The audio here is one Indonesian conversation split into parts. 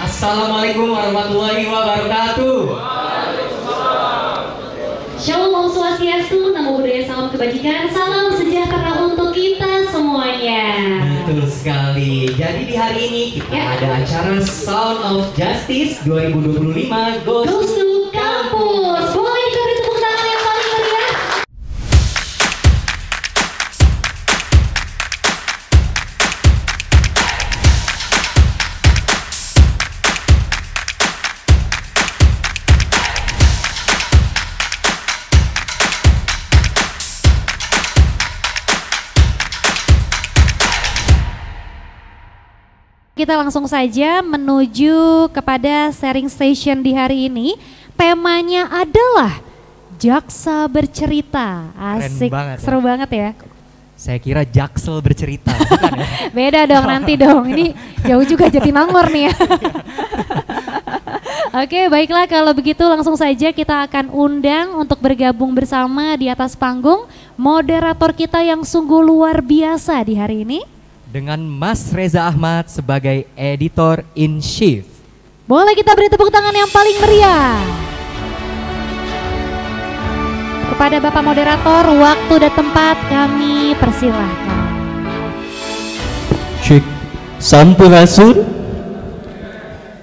Assalamualaikum warahmatullahi wabarakatuh. Shalom Swastiastu, namo buddhaya, salam kebajikan, salam sejahtera untuk kita semuanya. Betul sekali. Jadi di hari ini kita ada acara Sound of Justice 2025 Goes to Campus. Boleh diberi tepuk tangan yang paling meriah. Kita langsung saja menuju kepada sharing session di hari ini. Temanya adalah Jaksa Bercerita. Asik, banget, seru banget ya. Saya kira Jaksel bercerita, bukan ya? Beda dong nanti dong, ini jauh juga Jatinangor nih ya. Oke, baiklah kalau begitu langsung saja kita akan undang untuk bergabung bersama di atas panggung moderator kita yang sungguh luar biasa di hari ini. Dengan Mas Reza Ahmad sebagai Editor in Chief. Boleh kita beri tepuk tangan yang paling meriah. Kepada Bapak Moderator, waktu dan tempat kami persilahkan. Cek, Sampurasun.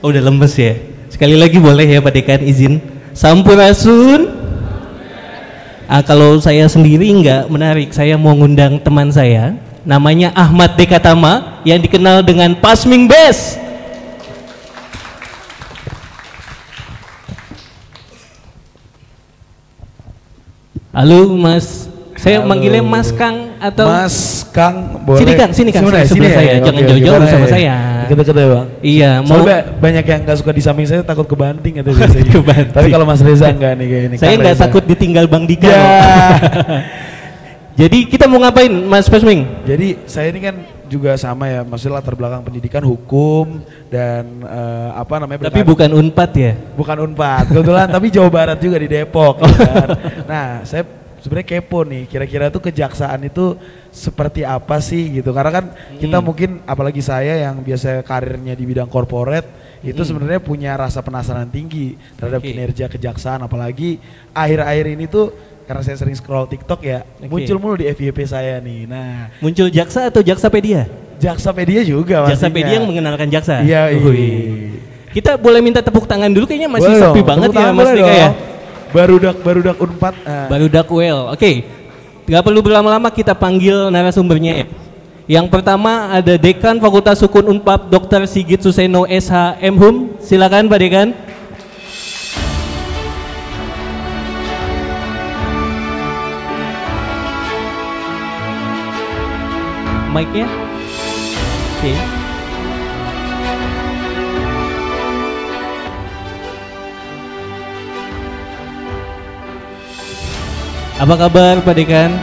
Oh, udah lemes ya. Sekali lagi boleh ya Pak Dekan izin. Sampurasun. Kalau saya sendiri nggak menarik, saya mau ngundang teman saya. Namanya Ahmad Dekatama yang dikenal dengan Pasming Best. Halo Mas, saya manggilnya Mas Kang atau Mas Kang, boleh. Sini Kang, Sebenarnya, sebelah saya, ya? jangan Oke, jauh-jauh gimana sama ya? saya. Deket-deket ya Bang? Iya, mau Soalnya banyak yang gak suka di samping saya, takut kebanting atau biasanya. Kebanting. Tapi kalau Mas Reza enggak nih kayak ini. Saya Kang nggak Reza. takut ditinggal Bang Dika. Ya. Jadi kita mau ngapain Mas Pasming? Jadi saya ini kan juga sama ya, maksudnya latar belakang pendidikan hukum dan apa namanya? Tapi bukan Unpad ya? Bukan Unpad, kebetulan tapi Jawa Barat juga di Depok. Ya kan? Nah, saya sebenarnya kepo nih, kira-kira tuh kejaksaan itu seperti apa sih gitu? Karena kan kita mungkin, apalagi saya yang biasa karirnya di bidang corporate, itu sebenarnya punya rasa penasaran tinggi terhadap kinerja kejaksaan, apalagi akhir-akhir ini tuh karena saya sering scroll TikTok ya, muncul mulu di FYP saya nih. Nah, muncul jaksa atau jaksapedia? Jaksapedia juga maksudnya. Jaksapedia yang mengenalkan jaksa. Iya. Kita boleh minta tepuk tangan dulu, kayaknya masih Boleh sepi dong, banget tepuk ya tangan Mas boleh Dika ya. dong. Barudak Unpad. Barudak well. Oke. Gak perlu berlama-lama, kita panggil narasumbernya ya. Yang pertama ada Dekan Fakultas Hukum Unpad Dr. Sigit Suseno SH MHum. Silakan Pak Dekan. Mic-nya. Oke. Apa kabar Pak Dekan?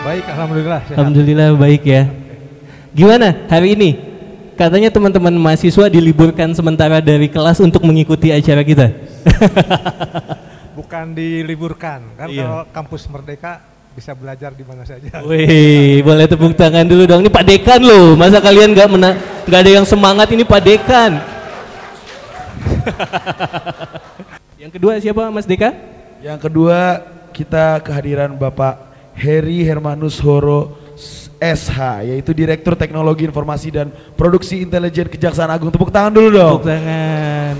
Baik, alhamdulillah. Sehat. Alhamdulillah baik ya. Gimana hari ini? Katanya teman-teman mahasiswa diliburkan sementara dari kelas untuk mengikuti acara kita. Bukan diliburkan, kan Iya. kalau kampus Merdeka bisa belajar di mana saja. Wih, boleh tepuk tangan dulu dong. Ini Pak Dekan loh. Masa kalian nggak ada yang semangat, ini Pak Dekan. Yang kedua siapa Mas Deka? Yang kedua kita kehadiran Bapak Heri Hermanus Horo SH, yaitu Direktur Teknologi Informasi dan Produksi Intelijen Kejaksaan Agung. Tepuk tangan dulu dong. Tepuk tangan.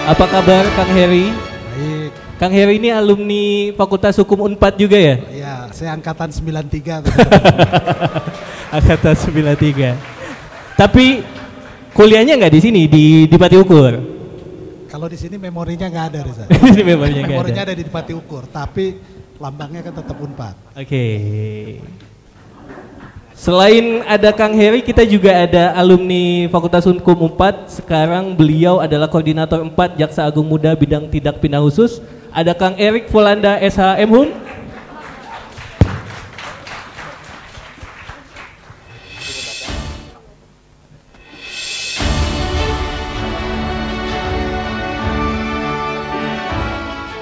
Apa kabar Kang Heri? Baik, Kang Heri ini alumni Fakultas Hukum Unpad juga ya? ya saya angkatan 93. Angkatan 93. Tapi kuliahnya nggak di sini, di Pati Ukur. Kalau di sini memorinya nggak ada, Reza. Ini memorinya nggak Memorinya ada. ada di Pati Ukur, tapi lambangnya kan tetap Unpad. Oke. Selain ada Kang Heri, kita juga ada alumni Fakultas Hukum Unpad. Sekarang beliau adalah Koordinator 4 Jaksa Agung Muda Bidang Tindak Pidana Khusus. Ada Kang Erik Volanda SH MHum.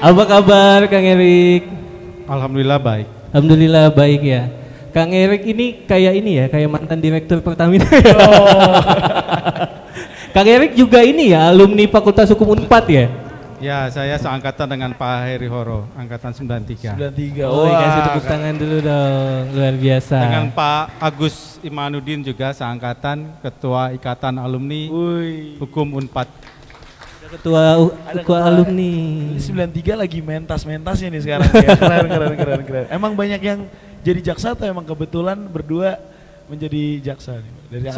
Apa kabar Kang Erik? Alhamdulillah baik. Alhamdulillah baik ya. Kang Erik ini kayak mantan direktur Pertamina. Kang Erik juga ini ya, alumni Fakultas Hukum Unpad ya? Ya, saya seangkatan dengan Pak Heri Horo, angkatan 93. 93. Oh, kasih tepuk tangan dulu dong, luar biasa. Dengan Pak Agus Imanuddin juga seangkatan, Ketua Ikatan Alumni Hukum Unpad. Ketua alumni. Ini 93 lagi mentas-mentasnya nih sekarang ya. Keren. Emang banyak yang jadi jaksa atau emang kebetulan berdua menjadi jaksa nih? Dari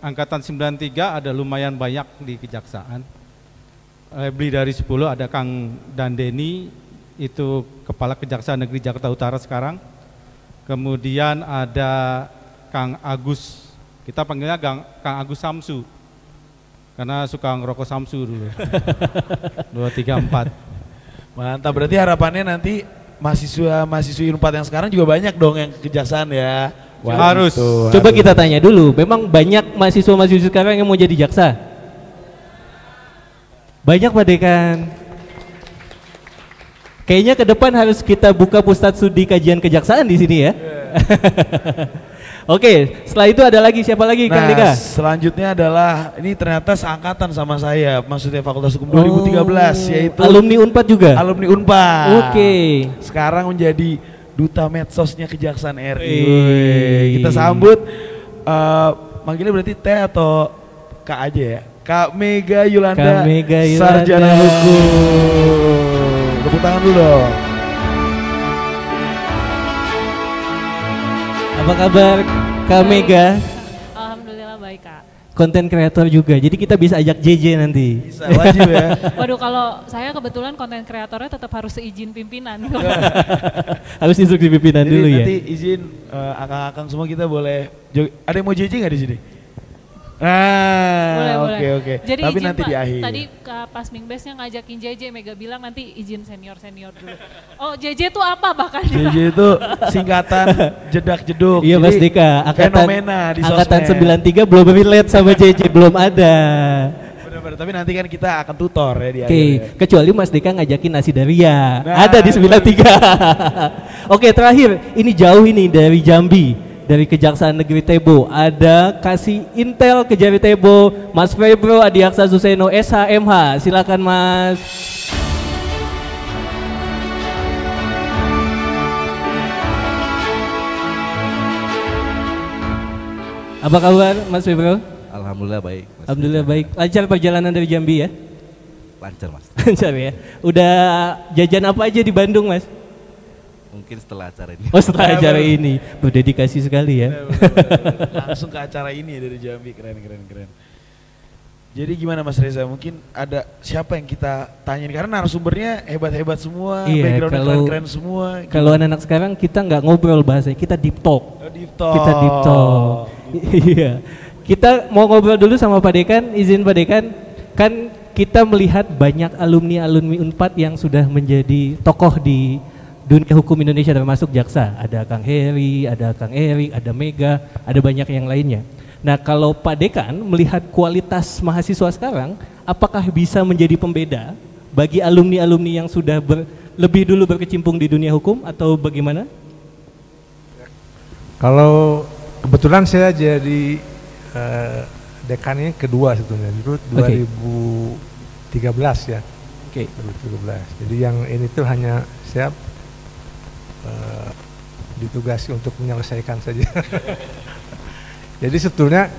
Angkatan 93 ada lumayan banyak di kejaksaan. Lebih dari 10 ada Kang Dandeni, itu Kepala Kejaksaan Negeri Jakarta Utara sekarang. Kemudian ada Kang Agus, kita panggilnya Kang Agus Samsu, karena suka ngerokok Samsu dulu. 234. Mantap, berarti harapannya nanti mahasiswi Unpad yang sekarang juga banyak dong yang kejaksaan ya. Harus. Coba kita tanya dulu, memang banyak mahasiswa sekarang yang mau jadi jaksa? Banyak Pak Dekan. Kayaknya ke depan harus kita buka pusat studi kajian kejaksaan di sini ya. Oke, setelah itu ada lagi siapa lagi Kang Dika? Selanjutnya adalah ini ternyata seangkatan sama saya, maksudnya Fakultas Hukum 2013, yaitu alumni Unpad juga. Alumni Unpad. Oke. Sekarang menjadi duta medsosnya Kejaksaan RI. Kita sambut, manggilnya berarti T atau K aja ya? Kak Mega Yulanda, Sarjana Hukum. Tepuk tangan dulu dong. Apa kabar Kak Mega? Alhamdulillah baik Kak. Konten kreator juga, jadi kita bisa ajak JJ nanti. Bisa, wajib ya. Waduh, kalau saya kebetulan konten kreatornya tetap harus seizin pimpinan. Harus instruksi pimpinan dulu ya. Nanti izin akang-akang semua kita boleh. Ada yang mau JJ nggak di sini? Nah, oke. Jadi tapi izin nanti Pak, di akhir. tadi pas Mingbesnya ngajakin JJ, Mega bilang nanti izin senior dulu. Oh, JJ itu apa bahkan? JJ itu singkatan jedak jeduk. Iya Mas Dika, fenomena di angkatan sosmed. 93 belum relate sama JJ, belum ada. Benar-benar, tapi nanti kan kita akan tutor ya di akhir. Oke, kecuali Mas Dika ngajakin nasi daria. Nah, ada di 93. Oke, terakhir, ini jauh ini dari Jambi. Dari Kejaksaan Negeri Tebo, ada kasih intel Kejari Tebo, Mas Febro Adiaksa Suseno SHMH, silakan Mas. Apa kabar Mas Febro? Alhamdulillah baik. Mas. Alhamdulillah baik. Lancar perjalanan dari Jambi ya? Lancar Mas. Lancar ya. Udah jajan apa aja di Bandung Mas? Mungkin setelah acara ini. Oh setelah acara ini, berdedikasi sekali ya. Langsung ke acara ini dari Jambi, keren. Jadi gimana Mas Reza, mungkin ada siapa yang kita tanyain, karena narasumbernya hebat-hebat semua, backgroundnya keren-keren semua. Kalau anak-anak sekarang kita nggak ngobrol bahasanya, kita deep talk. Deep talk. Kita deep talk. Iya. Kita mau ngobrol dulu sama Pak Dekan, izin Pak Dekan, kan kita melihat banyak alumni Unpad yang sudah menjadi tokoh di dunia hukum Indonesia termasuk jaksa. Ada Kang Heri, ada Kang Erik, ada Mega, ada banyak yang lainnya. Nah kalau Pak Dekan melihat kualitas mahasiswa sekarang, apakah bisa menjadi pembeda bagi alumni-alumni yang sudah lebih dulu berkecimpung di dunia hukum atau bagaimana? Kalau kebetulan saya jadi dekannya kedua sebetulnya, itu 2013 ya. Oke. 2013. Jadi yang ini tuh hanya saya ditugasi untuk menyelesaikan saja. Jadi sebetulnya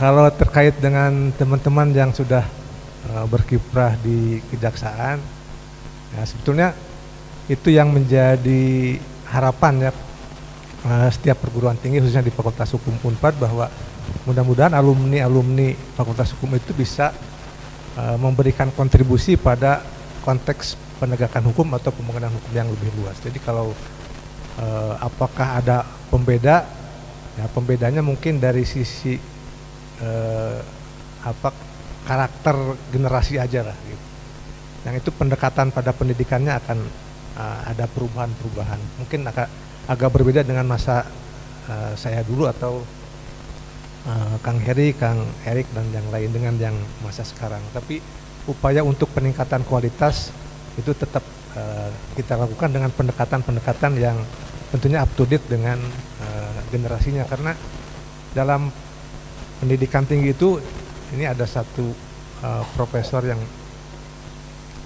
kalau terkait dengan teman-teman yang sudah berkiprah di kejaksaan, ya sebetulnya itu yang menjadi harapan ya setiap perguruan tinggi khususnya di Fakultas Hukum Unpad, bahwa mudah-mudahan alumni Fakultas Hukum itu bisa memberikan kontribusi pada konteks penegakan hukum atau pembangunan hukum yang lebih luas. Jadi kalau apakah ada pembeda, ya pembedanya mungkin dari sisi karakter generasi aja lah gitu. Yang itu pendekatan pada pendidikannya akan ada perubahan-perubahan. Mungkin agak berbeda dengan masa saya dulu atau Kang Heri, Kang Erik dan yang lain dengan yang masa sekarang. Tapi upaya untuk peningkatan kualitas itu tetap kita lakukan dengan pendekatan-pendekatan yang tentunya up to date dengan generasinya, karena dalam pendidikan tinggi itu ini ada satu profesor yang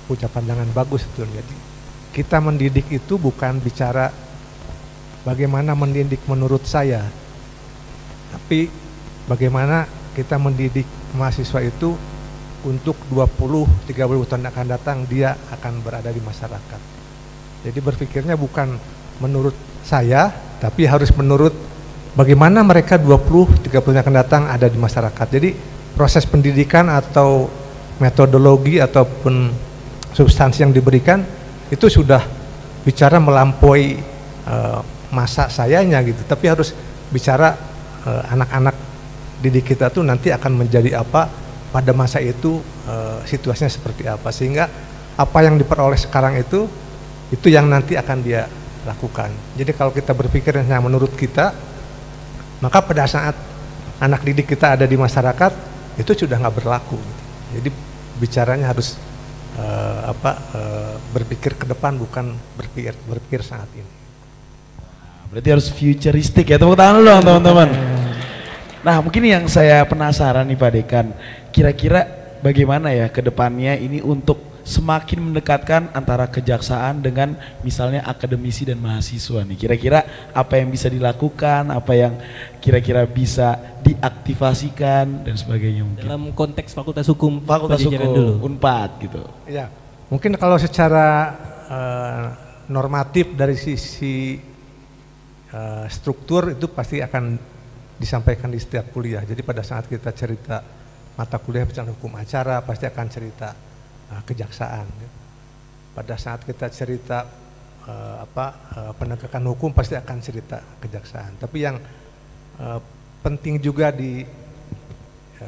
punya pandangan bagus itu. Jadi kita mendidik itu bukan bicara bagaimana mendidik menurut saya, tapi bagaimana kita mendidik mahasiswa itu untuk 20-30 tahun akan datang dia akan berada di masyarakat. Jadi berpikirnya bukan menurut saya, tapi harus menurut bagaimana mereka 20-30 tahun akan datang ada di masyarakat. Jadi proses pendidikan atau metodologi ataupun substansi yang diberikan itu sudah bicara melampaui masa sayanya gitu, tapi harus bicara anak-anak didik kita tuh nanti akan menjadi apa pada masa itu, situasinya seperti apa, sehingga apa yang diperoleh sekarang itu yang nanti akan dia lakukan. Jadi kalau kita berpikir yang menurut kita, maka pada saat anak didik kita ada di masyarakat itu sudah nggak berlaku. Jadi bicaranya harus berpikir ke depan, bukan berpikir saat ini. Berarti harus futuristik ya, tepuk tangan dulu dong teman-teman. Nah mungkin yang saya penasaran nih Pak Dekan, kira-kira bagaimana ya ke depannya ini untuk semakin mendekatkan antara kejaksaan dengan misalnya akademisi dan mahasiswa nih. Kira-kira apa yang bisa dilakukan, apa yang kira-kira bisa diaktifasikan dan sebagainya mungkin. Dalam konteks Fakultas Hukum dulu. Unpad gitu. Ya, mungkin kalau secara normatif dari sisi struktur itu pasti akan disampaikan di setiap kuliah. Jadi pada saat kita cerita mata kuliah misalnya hukum acara pasti akan cerita kejaksaan. Pada saat kita cerita penegakan hukum pasti akan cerita kejaksaan. Tapi yang penting juga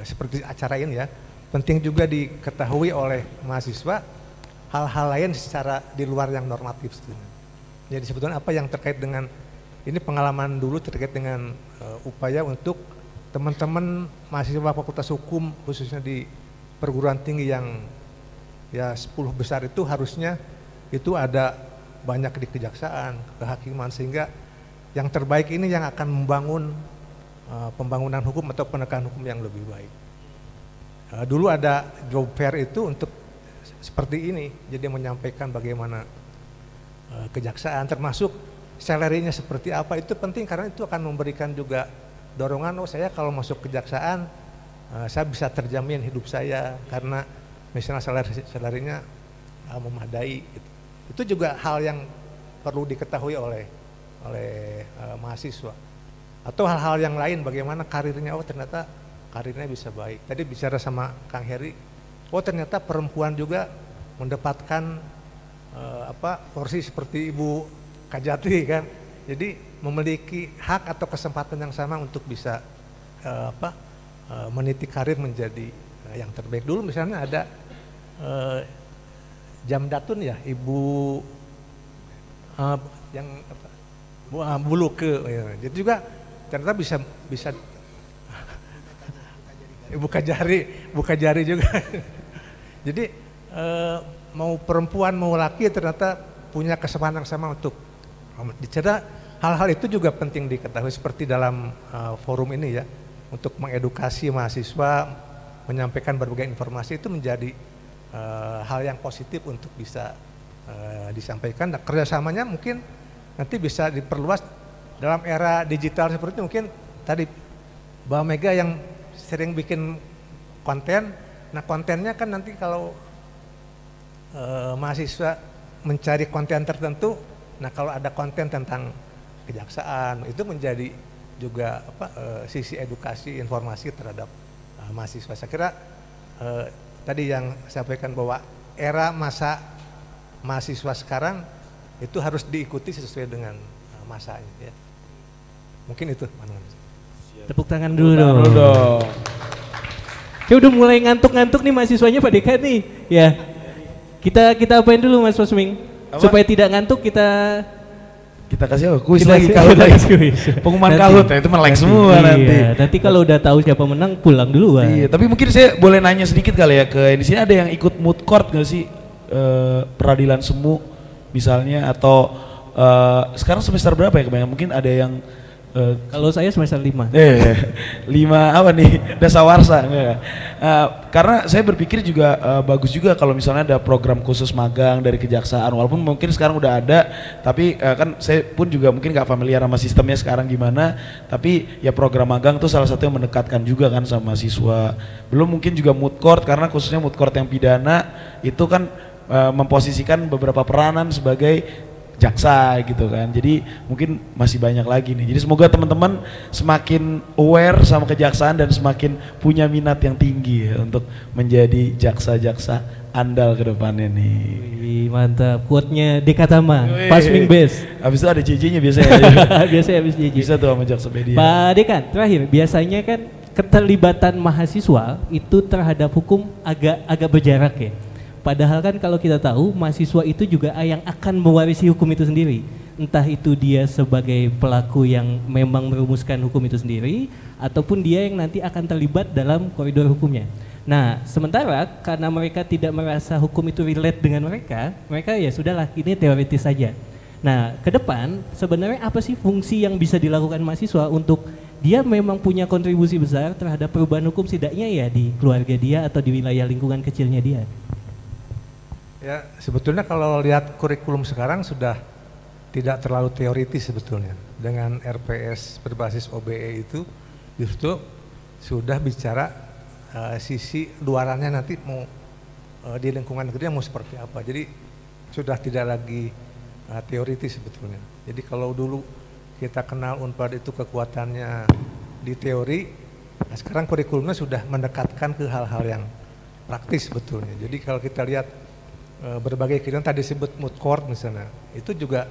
seperti acara ini ya, penting juga diketahui oleh mahasiswa hal-hal lain secara di luar yang normatif. Jadi sebetulnya apa yang terkait dengan ini pengalaman dulu terkait dengan upaya untuk teman-teman mahasiswa Fakultas Hukum khususnya di perguruan tinggi yang ya 10 besar itu harusnya itu ada banyak di kejaksaan, kehakiman, sehingga yang terbaik ini yang akan membangun pembangunan hukum atau penegakan hukum yang lebih baik. Dulu ada job fair itu untuk seperti ini, jadi menyampaikan bagaimana kejaksaan termasuk salary-nya seperti apa, itu penting karena itu akan memberikan juga dorongan, saya kalau masuk kejaksaan saya bisa terjamin hidup saya karena misalnya salary-nya memadai gitu. Itu juga hal yang perlu diketahui oleh mahasiswa. Atau hal-hal yang lain, bagaimana karirnya, ternyata karirnya bisa baik. Tadi bicara sama Kang Heri, ternyata perempuan juga mendapatkan porsi seperti Ibu Kajati kan. Jadi memiliki hak atau kesempatan yang sama untuk bisa meniti karir menjadi yang terbaik. Dulu misalnya ada Jamdatun ya, Ibu Buluke, ya. Jadi juga ternyata bisa Ibu Kajari juga. Jadi mau perempuan mau laki ternyata punya kesempatan yang sama untuk dicerita. Hal-hal itu juga penting diketahui seperti dalam forum ini ya, untuk mengedukasi mahasiswa, menyampaikan berbagai informasi itu menjadi hal yang positif untuk bisa disampaikan. Nah, kerjasamanya mungkin nanti bisa diperluas dalam era digital seperti itu. Mungkin tadi Mbak Mega yang sering bikin konten, nah kontennya kan nanti kalau mahasiswa mencari konten tertentu, nah kalau ada konten tentang kejaksaan itu menjadi juga sisi edukasi informasi terhadap mahasiswa. Saya kira tadi yang saya sampaikan bahwa era masa mahasiswa sekarang itu harus diikuti sesuai dengan masanya ya. Mungkin itu. Tepuk tangan dulu dong. Ya udah mulai ngantuk-ngantuk nih mahasiswanya Pak Deka nih. Ya. Kita apain dulu Mas Wasming? Supaya tidak ngantuk kita kasih kuis lagi, kahut lagi. Pengumuman kahut ya, itu melek semua nanti. Nanti kalau udah tahu siapa menang pulang duluan. Iya, tapi mungkin saya boleh nanya sedikit kali ya, di sini ada yang ikut moot court nggak sih, peradilan semu misalnya atau sekarang semester berapa ya kebanyakan? Mungkin ada yang Kalau saya semester 5. 5 apa nih? Dasawarsa enggak? Karena saya berpikir juga bagus juga kalau misalnya ada program khusus magang dari kejaksaan, walaupun mungkin sekarang udah ada, tapi kan saya pun juga mungkin nggak familiar sama sistemnya sekarang gimana, tapi ya program magang tuh salah satu yang mendekatkan juga kan sama mahasiswa. Belum mungkin juga moot court, karena khususnya moot court yang pidana itu kan memposisikan beberapa peranan sebagai jaksa gitu kan, jadi mungkin masih banyak lagi nih. Jadi semoga teman-teman semakin aware sama kejaksaan dan semakin punya minat yang tinggi ya untuk menjadi jaksa-jaksa andal ke depannya nih. Wih, mantap, quote-nya Dekatama, Pasming Best. Habis itu ada JJ-nya biasanya. Biasanya habis JJ. Bisa tuh sama jaksa media. Pak Dekan, terakhir, biasanya kan keterlibatan mahasiswa itu terhadap hukum agak berjarak ya. Padahal kan kalau kita tahu mahasiswa itu juga yang akan mewarisi hukum itu sendiri. Entah itu dia sebagai pelaku yang memang merumuskan hukum itu sendiri, ataupun dia yang nanti akan terlibat dalam koridor hukumnya. Nah, sementara karena mereka tidak merasa hukum itu relate dengan mereka ya sudahlah, ini teoritis saja. Nah, ke depan sebenarnya apa sih fungsi yang bisa dilakukan mahasiswa untuk dia memang punya kontribusi besar terhadap perubahan hukum, setidaknya ya di keluarga dia atau di wilayah lingkungan kecilnya dia? Ya, sebetulnya kalau lihat kurikulum sekarang sudah tidak terlalu teoritis sebetulnya. Dengan RPS berbasis OBE itu justru sudah bicara sisi luarannya nanti mau di lingkungan negeri mau seperti apa. Jadi sudah tidak lagi teoritis sebetulnya. Jadi kalau dulu kita kenal Unpad itu kekuatannya di teori, nah sekarang kurikulumnya sudah mendekatkan ke hal-hal yang praktis sebetulnya. Jadi kalau kita lihat berbagai kegiatan tadi disebut moot court misalnya, itu juga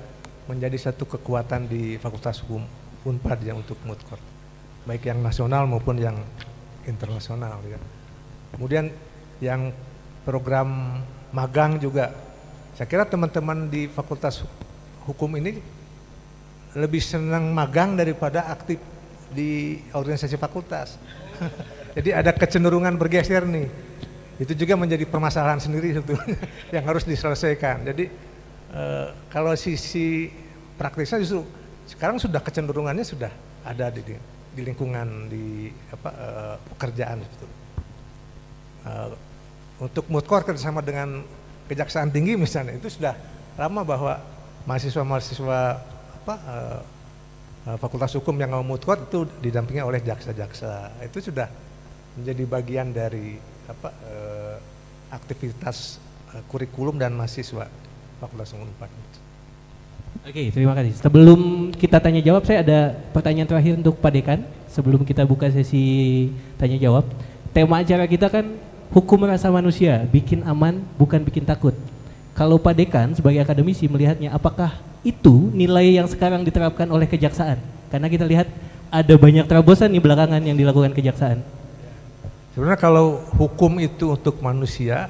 menjadi satu kekuatan di Fakultas Hukum Unpad yang untuk moot court, baik yang nasional maupun yang internasional ya. Kemudian yang program magang juga, saya kira teman-teman di Fakultas Hukum ini lebih senang magang daripada aktif di organisasi fakultas. Jadi ada kecenderungan bergeser nih. Itu juga menjadi permasalahan sendiri sebetulnya yang harus diselesaikan. Jadi kalau sisi praktisnya justru sekarang sudah kecenderungannya sudah ada di lingkungan di pekerjaan itu. Untuk moot court kerjasama dengan Kejaksaan Tinggi misalnya, itu sudah lama bahwa mahasiswa-mahasiswa Fakultas Hukum yang mau moot court itu didampingi oleh jaksa-jaksa. Itu sudah menjadi bagian dari aktivitas kurikulum dan mahasiswa Fakultas Hukum Unpad. Oke, terima kasih. Sebelum kita tanya jawab, saya ada pertanyaan terakhir untuk Pak Dekan. Sebelum kita buka sesi tanya jawab, tema acara kita kan hukum rasa manusia, bikin aman bukan bikin takut. Kalau Pak Dekan sebagai akademisi melihatnya, apakah itu nilai yang sekarang diterapkan oleh kejaksaan? Karena kita lihat ada banyak terobosan di belakangan yang dilakukan kejaksaan. Sebenarnya kalau hukum itu untuk manusia,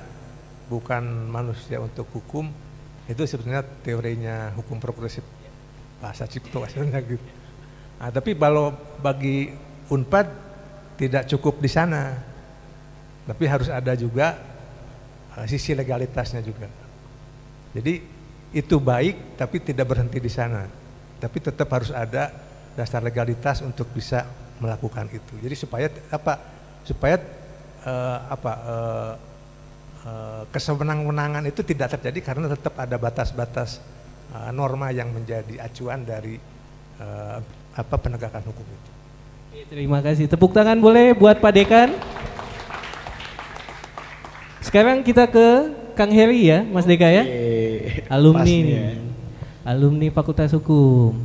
bukan manusia untuk hukum, itu sebetulnya teorinya hukum progresif bahasa Cipto sebenarnya gitu. Nah, tapi kalau bagi Unpad tidak cukup di sana, tapi harus ada juga sisi legalitasnya juga. Jadi itu baik, tapi tidak berhenti di sana, tapi tetap harus ada dasar legalitas untuk bisa melakukan itu. Jadi supaya kesewenang-wenangan itu tidak terjadi karena tetap ada batas-batas norma yang menjadi acuan dari penegakan hukum itu. Terima kasih. Tepuk tangan boleh buat Pak Dekan. Sekarang kita ke Kang Heri ya, Mas Deka ya. Alumni nih. Alumni Fakultas Hukum.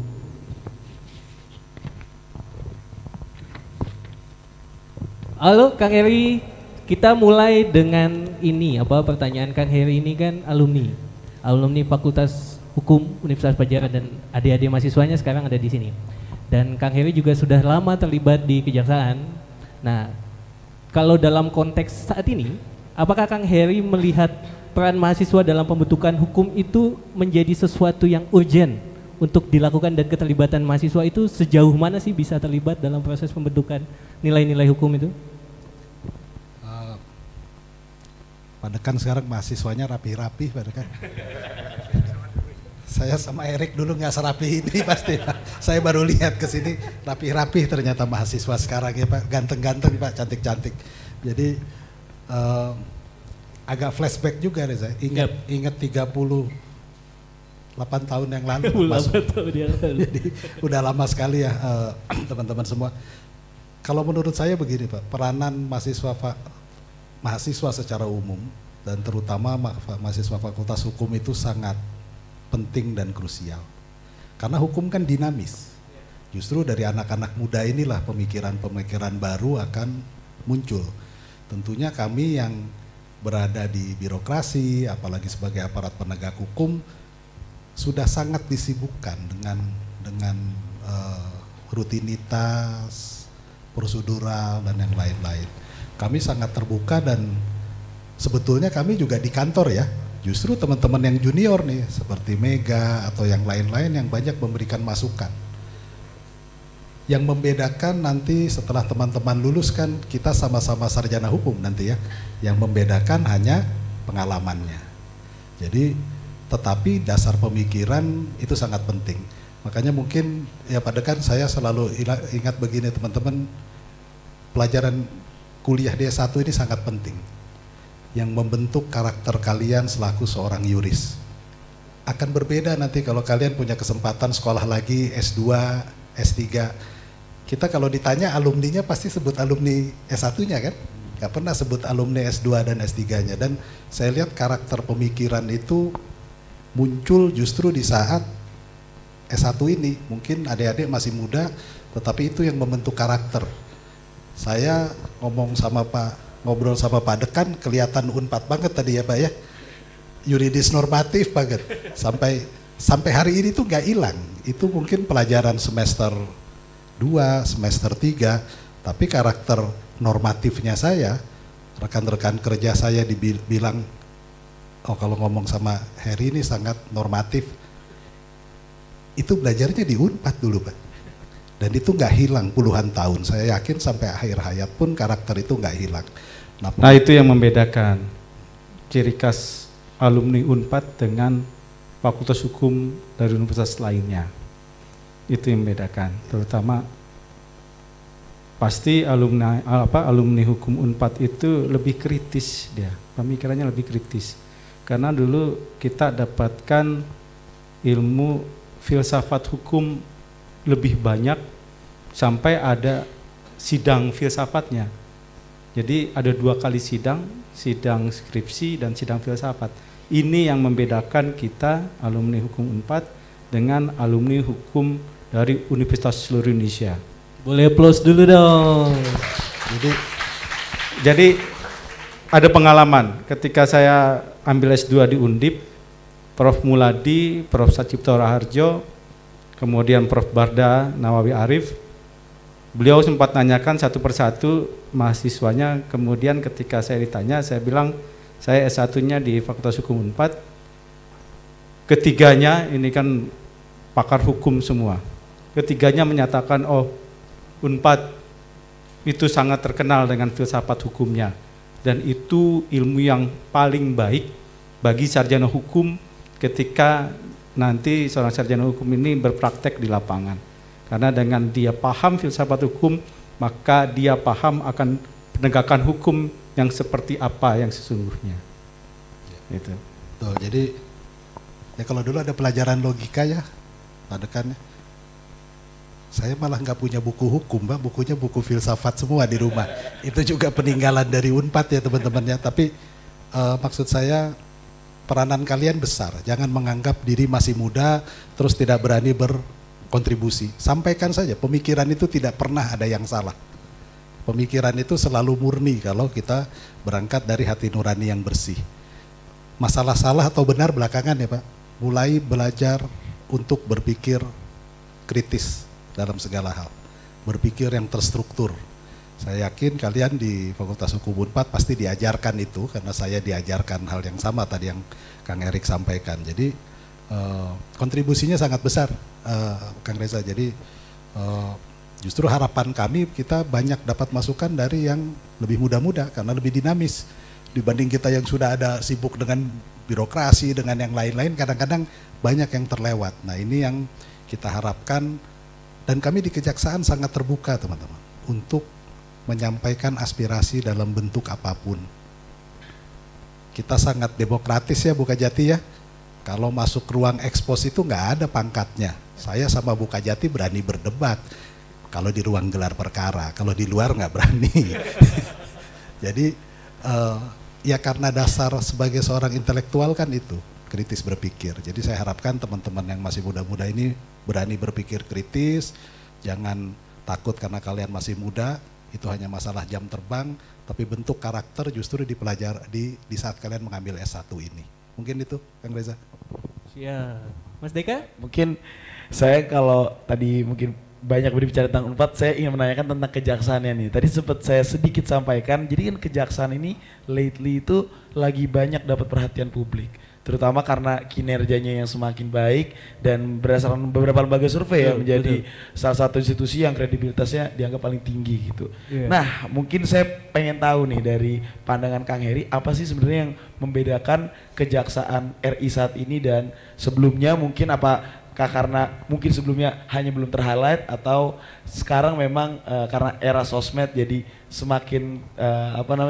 Halo Kang Heri, kita mulai dengan ini, pertanyaan Kang Heri ini kan alumni Fakultas Hukum Universitas Padjara dan adik-adik mahasiswanya sekarang ada di sini. Dan Kang Heri juga sudah lama terlibat di kejaksaan. Nah, kalau dalam konteks saat ini, apakah Kang Heri melihat peran mahasiswa dalam pembentukan hukum itu menjadi sesuatu yang urgent untuk dilakukan, dan keterlibatan mahasiswa itu sejauh mana sih bisa terlibat dalam proses pembentukan nilai-nilai hukum itu? Pak Dekan sekarang mahasiswanya rapi-rapi Pak Dekan. Saya sama Erik dulu nggak serapi ini pasti Pak. Saya baru lihat ke sini rapi-rapi ternyata mahasiswa sekarang ya Pak. Ganteng-ganteng Pak, cantik-cantik. Jadi agak flashback juga Reza. Ingat 38 tahun yang lalu. 38 tahun yang lalu. Jadi udah lama sekali ya teman-teman semua. Kalau menurut saya begini Pak, peranan mahasiswa secara umum dan terutama mahasiswa Fakultas Hukum itu sangat penting dan krusial. Karena hukum kan dinamis. Justru dari anak-anak muda inilah pemikiran-pemikiran baru akan muncul. Tentunya kami yang berada di birokrasi, apalagi sebagai aparat penegak hukum, sudah sangat disibukkan dengan rutinitas, prosedural dan yang lain-lain. Kami sangat terbuka dan sebetulnya kami juga di kantor ya. Justru teman-teman yang junior nih seperti Mega atau yang lain-lain yang banyak memberikan masukan. Yang membedakan nanti setelah teman-teman lulus kan kita sama-sama sarjana hukum nanti ya. Yang membedakan hanya pengalamannya. Jadi tetapi dasar pemikiran itu sangat penting. Makanya mungkin ya pada kan saya selalu ingat begini teman-teman, pelajaran kuliah D1 ini sangat penting. Yang membentuk karakter kalian selaku seorang yuris. Akan berbeda nanti kalau kalian punya kesempatan sekolah lagi S2, S3. Kita kalau ditanya alumninya pasti sebut alumni S1-nya kan? Gak pernah sebut alumni S2 dan S3-nya. Dan saya lihat karakter pemikiran itu muncul justru di saat S1 ini. Mungkin adik-adik masih muda, tetapi itu yang membentuk karakter. Saya ngobrol sama Pak Dekan, kelihatan Unpad banget tadi ya Pak ya. Yuridis normatif banget. Sampai hari ini tuh nggak hilang. Itu mungkin pelajaran semester 2, semester 3, tapi karakter normatifnya saya, rekan-rekan kerja saya dibilang, oh kalau ngomong sama Heri ini sangat normatif. Itu belajarnya di Unpad dulu Pak. Dan itu nggak hilang puluhan tahun. Saya yakin sampai akhir hayat pun karakter itu nggak hilang. Nah itu yang membedakan ciri khas alumni Unpad dengan Fakultas Hukum dari universitas lainnya. Itu yang membedakan. Terutama pasti alumni hukum Unpad itu lebih kritis dia. Pemikirannya lebih kritis. Karena dulu kita dapatkan ilmu filsafat hukum lebih banyak sampai ada sidang filsafatnya. Jadi ada 2 kali sidang skripsi dan sidang filsafat. Ini yang membedakan kita alumni hukum Unpad dengan alumni hukum dari universitas seluruh Indonesia. Boleh applause dulu dong. Jadi ada pengalaman ketika saya ambil S2 di Undip, Prof Muladi, Prof Sacipto Raharjo, kemudian Prof Barda Nawawi Arif, beliau sempat nanyakan satu persatu mahasiswanya. Kemudian ketika saya ditanya, saya bilang saya S1-nya di Fakultas Hukum Unpad. Ketiganya ini kan pakar hukum semua. Ketiganya menyatakan, oh Unpad itu sangat terkenal dengan filsafat hukumnya. Dan itu ilmu yang paling baik bagi sarjana hukum ketika nanti seorang sarjana hukum ini berpraktek di lapangan. Karena dengan dia paham filsafat hukum, maka dia paham akan penegakan hukum yang seperti apa yang sesungguhnya. Itu. Tuh, jadi ya kalau dulu ada pelajaran logika ya, Pak Dekan ya. Saya malah nggak punya buku hukum, Pak. Bukunya buku filsafat semua di rumah. Itu juga peninggalan dari Unpad ya teman-teman ya. Tapi maksud saya peranan kalian besar. Jangan menganggap diri masih muda terus tidak berani kontribusi. Sampaikan saja, pemikiran itu tidak pernah ada yang salah. Pemikiran itu selalu murni kalau kita berangkat dari hati nurani yang bersih. Masalah salah atau benar belakangan ya Pak. Mulai belajar untuk berpikir kritis dalam segala hal. Berpikir yang terstruktur. Saya yakin kalian di Fakultas Hukum Unpad pasti diajarkan itu, karena saya diajarkan hal yang sama tadi yang Kang Erik sampaikan. Jadi kontribusinya sangat besar, Kang Reza. Jadi justru harapan kami kita banyak dapat masukan dari yang lebih muda-muda karena lebih dinamis. dibanding kita yang sudah ada sibuk dengan birokrasi, dengan yang lain-lain, kadang-kadang banyak yang terlewat. Nah ini yang kita harapkan, dan kami di Kejaksaan sangat terbuka teman-teman untuk menyampaikan aspirasi dalam bentuk apapun. Kita sangat demokratis ya Bu Kajati ya. Kalau masuk ruang ekspos itu nggak ada pangkatnya. Saya sama Bu Kajati berani berdebat kalau di ruang gelar perkara, kalau di luar nggak berani. Jadi ya karena dasar sebagai seorang intelektual kan itu, kritis berpikir. Jadi saya harapkan teman-teman yang masih muda-muda ini berani berpikir kritis, jangan takut karena kalian masih muda, itu hanya masalah jam terbang, tapi bentuk karakter justru dipelajari di saat kalian mengambil S1 ini. Mungkin itu, Kang Reza. Siap. Mas Deka? Mungkin saya kalau tadi mungkin banyak berbicara tentang Unpad, saya ingin menanyakan tentang kejaksaannya nih. Tadi sempat saya sedikit sampaikan, jadi kan kejaksaan ini lately itu lagi banyak dapat perhatian publik. Terutama karena kinerjanya yang semakin baik dan berdasarkan beberapa lembaga survei ya menjadi salah satu institusi yang kredibilitasnya dianggap paling tinggi gitu. Nah mungkin saya pengen tahu nih dari pandangan Kang Heri, apa sih sebenarnya yang membedakan Kejaksaan RI saat ini dan sebelumnya, mungkin apa karena mungkin sebelumnya hanya belum ter-highlight atau sekarang memang karena era sosmed jadi semakin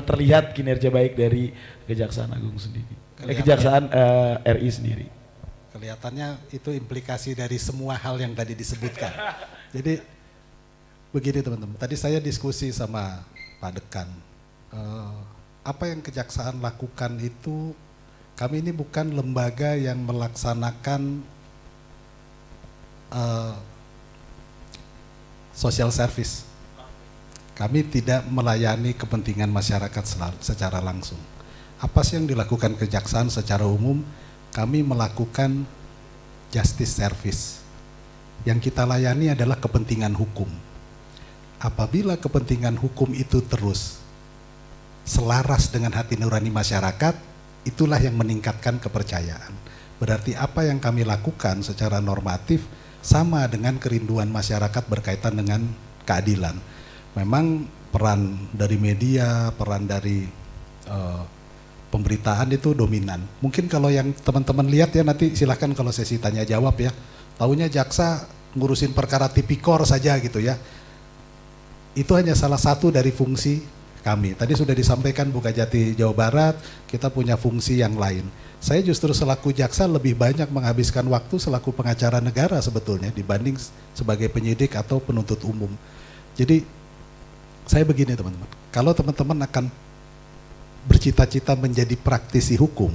terlihat kinerja baik dari Kejaksaan Agung sendiri, Kejaksaan RI sendiri. Kelihatannya itu implikasi dari semua hal yang tadi disebutkan. Jadi begini teman-teman, tadi saya diskusi sama Pak Dekan, apa yang Kejaksaan lakukan itu, kami ini bukan lembaga yang melaksanakan social service. Kami tidak melayani kepentingan masyarakat secara langsung. Apa sih yang dilakukan Kejaksaan secara umum? Kami melakukan justice service. Yang kita layani adalah kepentingan hukum. Apabila kepentingan hukum itu terus selaras dengan hati nurani masyarakat, itulah yang meningkatkan kepercayaan. Berarti apa yang kami lakukan secara normatif sama dengan kerinduan masyarakat berkaitan dengan keadilan. Memang peran dari media, peran dari pemberitaan itu dominan. Mungkin kalau yang teman-teman lihat ya, nanti silahkan kalau sesi tanya jawab ya. Taunya jaksa ngurusin perkara tipikor saja gitu ya. Itu hanya salah satu dari fungsi kami. Tadi sudah disampaikan Bu Kajati Jawa Barat, kita punya fungsi yang lain. Saya justru selaku jaksa lebih banyak menghabiskan waktu selaku pengacara negara sebetulnya dibanding sebagai penyidik atau penuntut umum. Jadi saya begini teman-teman, kalau teman-teman akan bercita-cita menjadi praktisi hukum,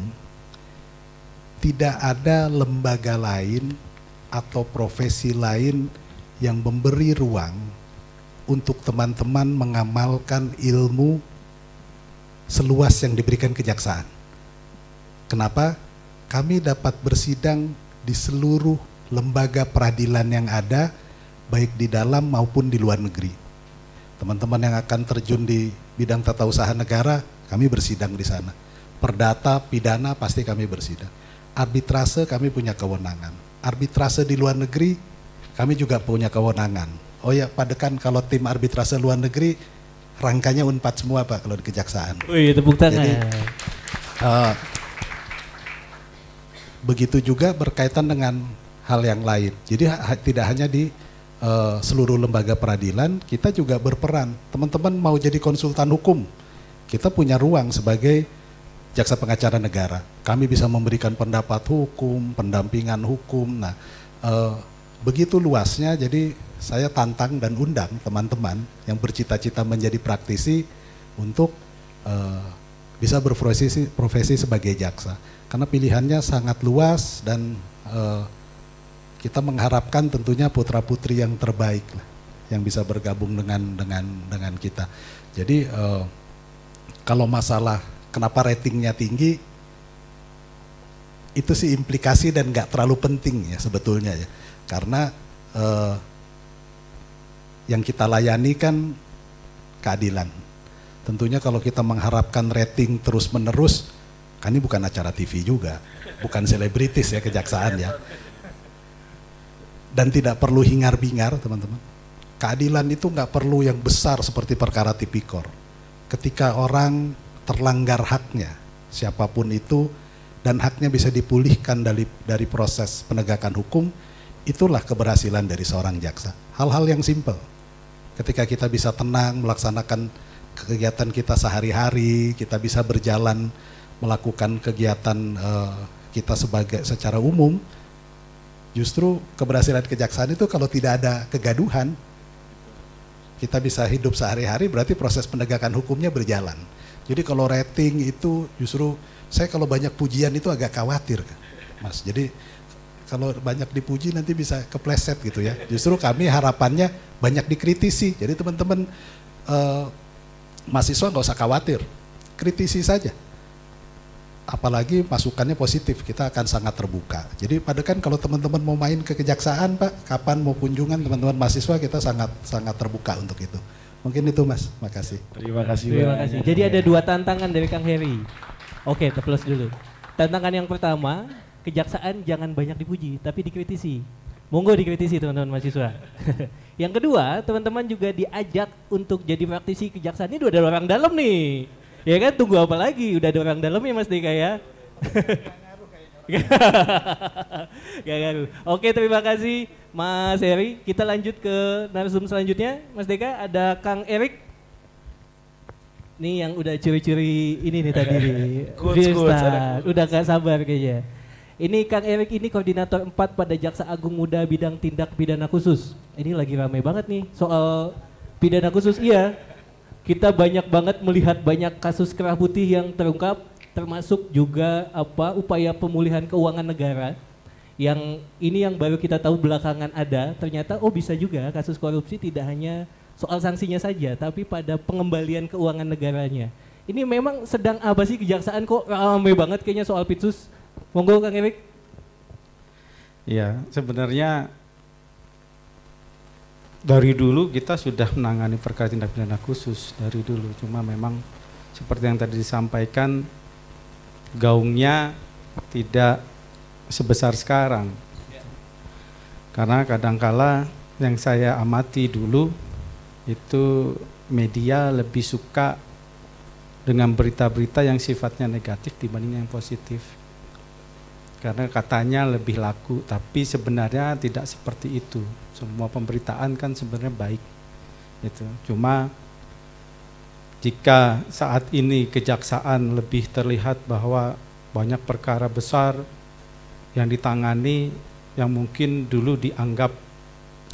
tidak ada lembaga lain atau profesi lain yang memberi ruang untuk teman-teman mengamalkan ilmu seluas yang diberikan Kejaksaan. Kenapa? Kami dapat bersidang di seluruh lembaga peradilan yang ada, baik di dalam maupun di luar negeri. Teman-teman yang akan terjun di bidang tata usaha negara, kami bersidang di sana. Perdata, pidana, pasti kami bersidang. Arbitrase kami punya kewenangan. Arbitrase di luar negeri, kami juga punya kewenangan. Oh ya Pak Dekan, kalau tim arbitrase luar negeri, rangkanya Unpad semua Pak kalau di Kejaksaan. Wih, tepuk tangan. Jadi, begitu juga berkaitan dengan hal yang lain. Jadi tidak hanya di seluruh lembaga peradilan, kita juga berperan. Teman-teman mau jadi konsultan hukum, kita punya ruang sebagai jaksa pengacara negara. Kami bisa memberikan pendapat hukum, pendampingan hukum. Nah, begitu luasnya, jadi saya tantang dan undang teman-teman yang bercita-cita menjadi praktisi untuk bisa berprofesi sebagai jaksa. Karena pilihannya sangat luas dan kita mengharapkan tentunya putra-putri yang terbaik lah, yang bisa bergabung dengan kita. Jadi kalau masalah kenapa ratingnya tinggi, itu sih implikasi dan nggak terlalu penting ya sebetulnya ya. Karena yang kita layani kan keadilan. Tentunya kalau kita mengharapkan rating terus-menerus, kan ini bukan acara TV juga, bukan selebritis ya Kejaksaan ya. Dan tidak perlu hingar-bingar teman-teman. Keadilan itu nggak perlu yang besar seperti perkara tipikor. Ketika orang terlanggar haknya, siapapun itu, dan haknya bisa dipulihkan dari proses penegakan hukum, itulah keberhasilan dari seorang jaksa. Hal-hal yang simpel. Ketika kita bisa tenang melaksanakan kegiatan kita sehari-hari, kita bisa berjalan melakukan kegiatan kita secara umum, justru keberhasilan kejaksaan itu kalau tidak ada kegaduhan, kita bisa hidup sehari-hari, berarti proses penegakan hukumnya berjalan. Jadi kalau rating itu justru saya kalau banyak pujian itu agak khawatir, Mas. Jadi kalau banyak dipuji nanti bisa kepleset gitu ya. Justru kami harapannya banyak dikritisi. Jadi teman-teman mahasiswa nggak usah khawatir, kritisi saja. Apalagi masukannya positif, kita akan sangat terbuka. Jadi pada kan kalau teman-teman mau main ke kejaksaan, Pak, kapan mau kunjungan teman-teman mahasiswa, kita sangat terbuka untuk itu. Mungkin itu, Mas. Makasih. Terima kasih. Terima kasih. Jadi ada 2 tantangan dari Kang Heri. Oke, plus dulu. Tantangan yang pertama, kejaksaan jangan banyak dipuji, tapi dikritisi. Monggo dikritisi teman-teman mahasiswa. Yang kedua, teman-teman juga diajak untuk jadi praktisi kejaksaan. Ini udah ada orang dalam nih. Ya kan, tunggu apa lagi? Udah ada orang dalam ya Mas Deka ya. Gak ngaruh. Oke, terima kasih Mas Heri. Kita lanjut ke narasum selanjutnya. Mas Deka, ada Kang Erik. Nih yang udah curi-curi ini nih tadi nih. Udah gak sabar kayaknya. Ini Kang Erik ini koordinator 4 pada Jaksa Agung Muda bidang tindak pidana khusus. Ini lagi ramai banget nih soal pidana khusus. Iya, kita banyak banget melihat banyak kasus kerah putih yang terungkap, termasuk juga upaya pemulihan keuangan negara. Yang ini yang baru kita tahu belakangan ada, ternyata bisa juga kasus korupsi tidak hanya soal sanksinya saja, tapi pada pengembalian keuangan negaranya. Ini memang sedang apa sih kejaksaan kok ramai banget kayaknya soal Pitsus? Monggo Kang Erik. Ya, sebenarnya dari dulu kita sudah menangani perkara tindak pidana khusus dari dulu. Cuma memang seperti yang tadi disampaikan, gaungnya tidak sebesar sekarang. Karena kadangkala yang saya amati dulu itu media lebih suka dengan berita-berita yang sifatnya negatif dibanding yang positif. Karena katanya lebih laku, tapi sebenarnya tidak seperti itu. Semua pemberitaan kan sebenarnya baik. Gitu. Cuma jika saat ini kejaksaan lebih terlihat bahwa banyak perkara besar yang ditangani yang mungkin dulu dianggap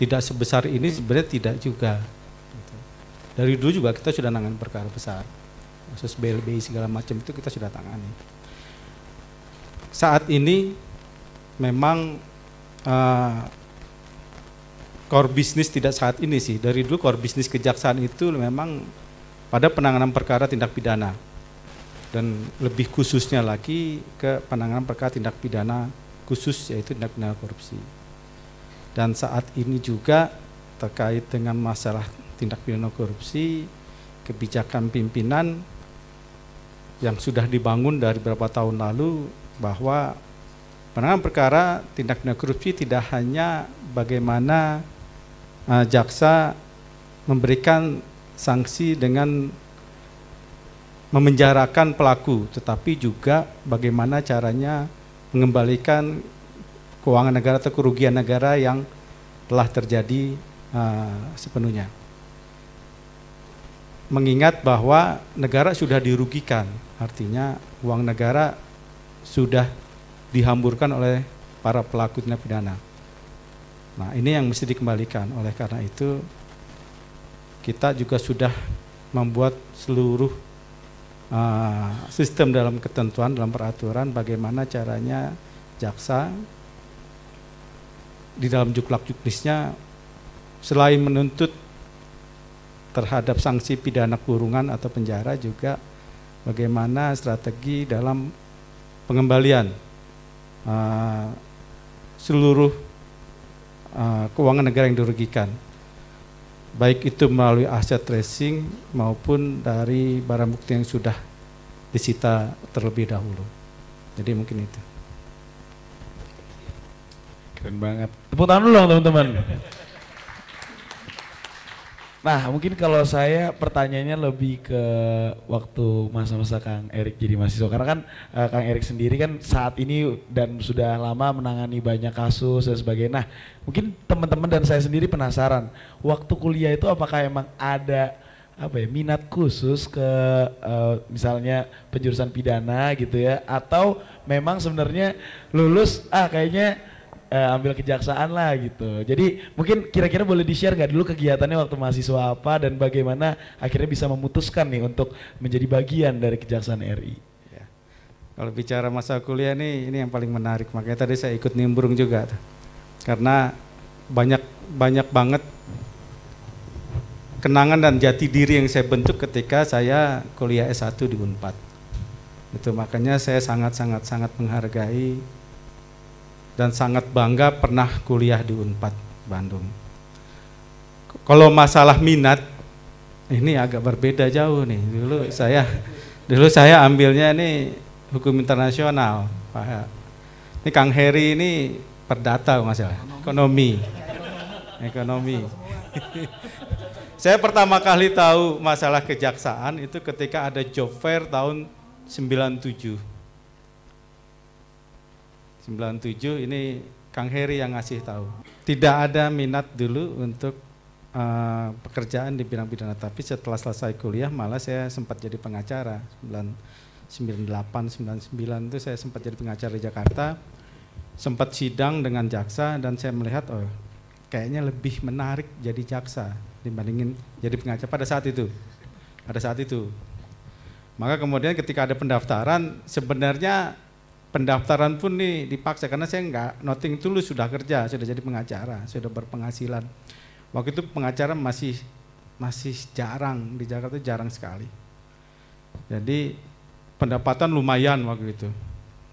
tidak sebesar ini, sebenarnya tidak juga. Gitu. Dari dulu juga kita sudah nangani perkara besar. Kasus BLBI segala macam itu kita sudah tangani. Saat ini memang core bisnis tidak saat ini sih, dari dulu core bisnis kejaksaan itu memang pada penanganan perkara tindak pidana dan lebih khususnya lagi ke penanganan perkara tindak pidana khusus yaitu tindak pidana korupsi. Dan saat ini juga terkait dengan masalah tindak pidana korupsi, kebijakan pimpinan yang sudah dibangun dari beberapa tahun lalu bahwa penanganan perkara tindak pidana korupsi tidak hanya bagaimana jaksa memberikan sanksi dengan memenjarakan pelaku, tetapi juga bagaimana caranya mengembalikan keuangan negara atau kerugian negara yang telah terjadi sepenuhnya. Mengingat bahwa negara sudah dirugikan, artinya uang negara sudah dihamburkan oleh para pelaku tindak pidana. Nah, ini yang mesti dikembalikan. Oleh karena itu, kita juga sudah membuat seluruh sistem dalam ketentuan, dalam peraturan bagaimana caranya jaksa di dalam juklak juknisnya selain menuntut terhadap sanksi pidana kurungan atau penjara, juga bagaimana strategi dalam pengembalian seluruh keuangan negara yang dirugikan, baik itu melalui aset tracing maupun dari barang bukti yang sudah disita terlebih dahulu. Jadi mungkin itu. Keren banget. Tepuk tangan dulu dong teman-teman. Nah mungkin kalau saya pertanyaannya lebih ke waktu masa-masa Kang Erik jadi mahasiswa. Karena kan Kang Erik sendiri kan saat ini dan sudah lama menangani banyak kasus dan sebagainya. Nah mungkin teman-teman dan saya sendiri penasaran, waktu kuliah itu apakah emang ada apa ya minat khusus ke misalnya penjurusan pidana gitu ya, atau memang sebenarnya lulus kayaknya ambil kejaksaan lah gitu. Jadi mungkin kira-kira boleh di-share nggak dulu kegiatannya waktu mahasiswa apa dan bagaimana akhirnya bisa memutuskan nih untuk menjadi bagian dari Kejaksaan RI. Ya. Kalau bicara masa kuliah nih, ini yang paling menarik. Makanya tadi saya ikut nimbrung juga, karena banyak banget kenangan dan jati diri yang saya bentuk ketika saya kuliah S1 di Unpad. Itu makanya saya sangat menghargai dan sangat bangga pernah kuliah di Unpad Bandung. Kalau masalah minat, ini agak berbeda jauh nih. Dulu saya ambilnya ini hukum internasional, Pak. Ini Kang Heri ini perdata masalah ekonomi. Saya pertama kali tahu masalah kejaksaan itu ketika ada job fair tahun 97 ini Kang Heri yang ngasih tahu. Tidak ada minat dulu untuk pekerjaan di bidang pidana, tapi setelah selesai kuliah malah saya sempat jadi pengacara. 98, 99 itu saya sempat jadi pengacara di Jakarta, sempat sidang dengan jaksa dan saya melihat kayaknya lebih menarik jadi jaksa dibandingin jadi pengacara pada saat itu. Maka kemudian ketika ada pendaftaran, sebenarnya pendaftaran pun nih dipaksa karena saya nothing tulus, sudah kerja, sudah jadi pengacara, sudah berpenghasilan. Waktu itu pengacara masih jarang, di Jakarta jarang sekali. Jadi pendapatan lumayan waktu itu.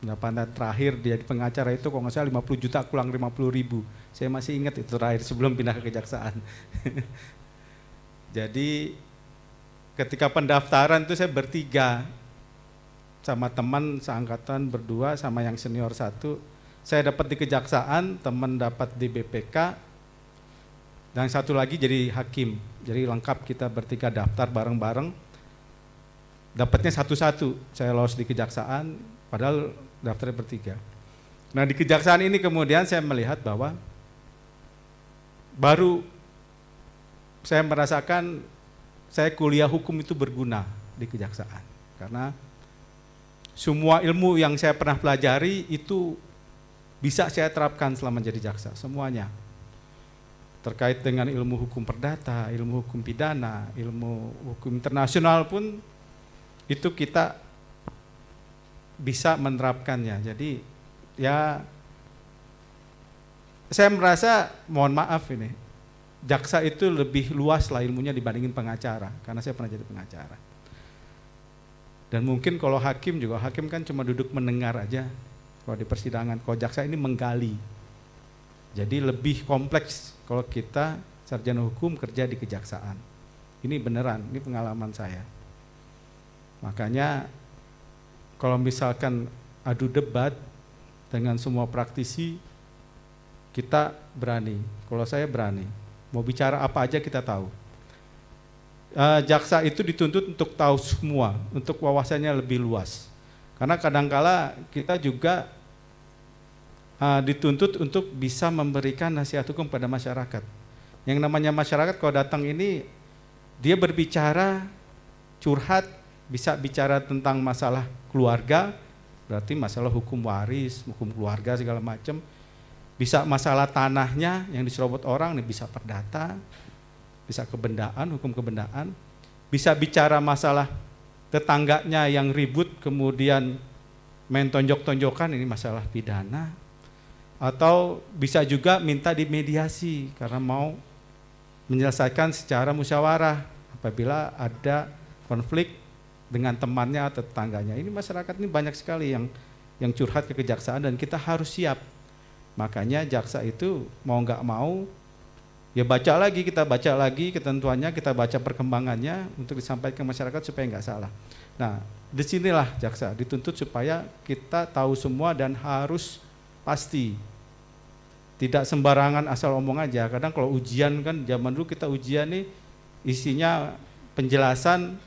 Pendapatan terakhir dia di pengacara itu kalau nggak salah 50 juta kurang 50.000. Saya masih ingat itu terakhir sebelum pindah ke kejaksaan. Jadi ketika pendaftaran itu saya bertiga sama teman seangkatan berdua sama yang senior satu. Saya dapat di kejaksaan, teman dapat di BPK, dan satu lagi jadi hakim. Jadi lengkap kita bertiga daftar bareng-bareng. Dapatnya satu-satu. Saya lolos di kejaksaan, padahal daftarnya bertiga. Nah di kejaksaan ini kemudian saya melihat bahwa baru saya merasakan saya kuliah hukum itu berguna di kejaksaan. Karena semua ilmu yang saya pernah pelajari itu bisa saya terapkan selama jadi jaksa, semuanya. Terkait dengan ilmu hukum perdata, ilmu hukum pidana, ilmu hukum internasional pun itu kita bisa menerapkannya. Jadi ya saya merasa, mohon maaf ini, jaksa itu lebih luas lah ilmunya dibandingin pengacara, karena saya pernah jadi pengacara. Dan mungkin kalau hakim juga, hakim kan cuma duduk mendengar aja kalau di persidangan. Kalau jaksa ini menggali. Jadi lebih kompleks kalau kita sarjana hukum kerja di kejaksaan. Ini beneran, ini pengalaman saya. Makanya kalau misalkan adu debat dengan semua praktisi, kita berani. Kalau saya berani, mau bicara apa aja kita tahu. Jaksa itu dituntut untuk tahu semua, untuk wawasannya lebih luas. Karena kadangkala kita juga dituntut untuk bisa memberikan nasihat hukum pada masyarakat. Yang namanya masyarakat kalau datang ini, dia berbicara, curhat, bisa bicara tentang masalah keluarga, berarti masalah hukum waris, hukum keluarga segala macam. Bisa masalah tanahnya yang diserobot orang, nih bisa perdata, bisa kebendaan, hukum kebendaan, bisa bicara masalah tetangganya yang ribut kemudian main tonjok-tonjokan, ini masalah pidana, atau bisa juga minta dimediasi karena mau menyelesaikan secara musyawarah apabila ada konflik dengan temannya atau tetangganya. Ini masyarakat ini banyak sekali yang curhat ke kejaksaan dan kita harus siap. Makanya jaksa itu mau nggak mau ya kita baca lagi ketentuannya, kita baca perkembangannya untuk disampaikan ke masyarakat supaya nggak salah. Nah, disinilah jaksa dituntut supaya kita tahu semua dan harus pasti. Tidak sembarangan asal omong aja. Kadang kalau ujian kan zaman dulu kita ujian nih isinya penjelasan,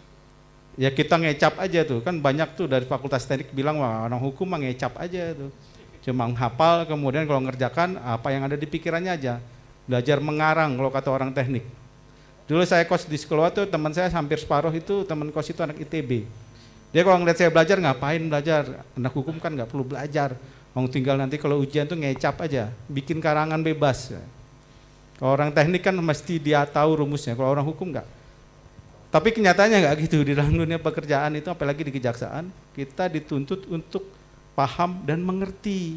ya kita ngecap aja tuh, kan banyak tuh dari Fakultas Teknik bilang wah orang hukum mah ngecap aja tuh, cuma hafal, kemudian kalau ngerjakan apa yang ada di pikirannya aja, belajar mengarang kalau kata orang teknik. Dulu saya kos di sekolah tuh teman saya hampir separuh itu teman kos itu anak ITB. Dia kalau ngeliat saya belajar, ngapain belajar? Anak hukum kan nggak perlu belajar. Mau tinggal nanti kalau ujian tuh ngecap aja, bikin karangan bebas. Kalau orang teknik kan mesti dia tahu rumusnya, kalau orang hukum nggak. Tapi kenyataannya nggak gitu, di dalam dunia pekerjaan itu apalagi di kejaksaan, kita dituntut untuk paham dan mengerti.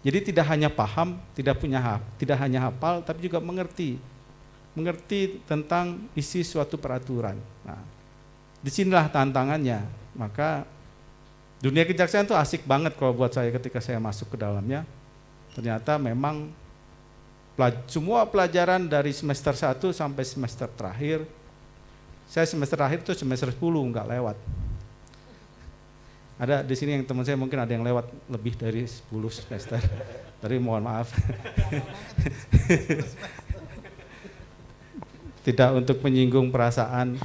Jadi tidak hanya paham, tidak hanya hafal, tapi juga mengerti tentang isi suatu peraturan. Nah, disinilah tantangannya. Maka dunia kejaksaan itu asik banget kalau buat saya ketika saya masuk ke dalamnya. Ternyata memang semua pelajaran dari semester 1 sampai semester terakhir, saya semester terakhir itu semester 10 nggak lewat. Ada di sini yang teman saya mungkin ada yang lewat lebih dari 10 semester. Tapi mohon maaf. Tidak untuk menyinggung perasaan.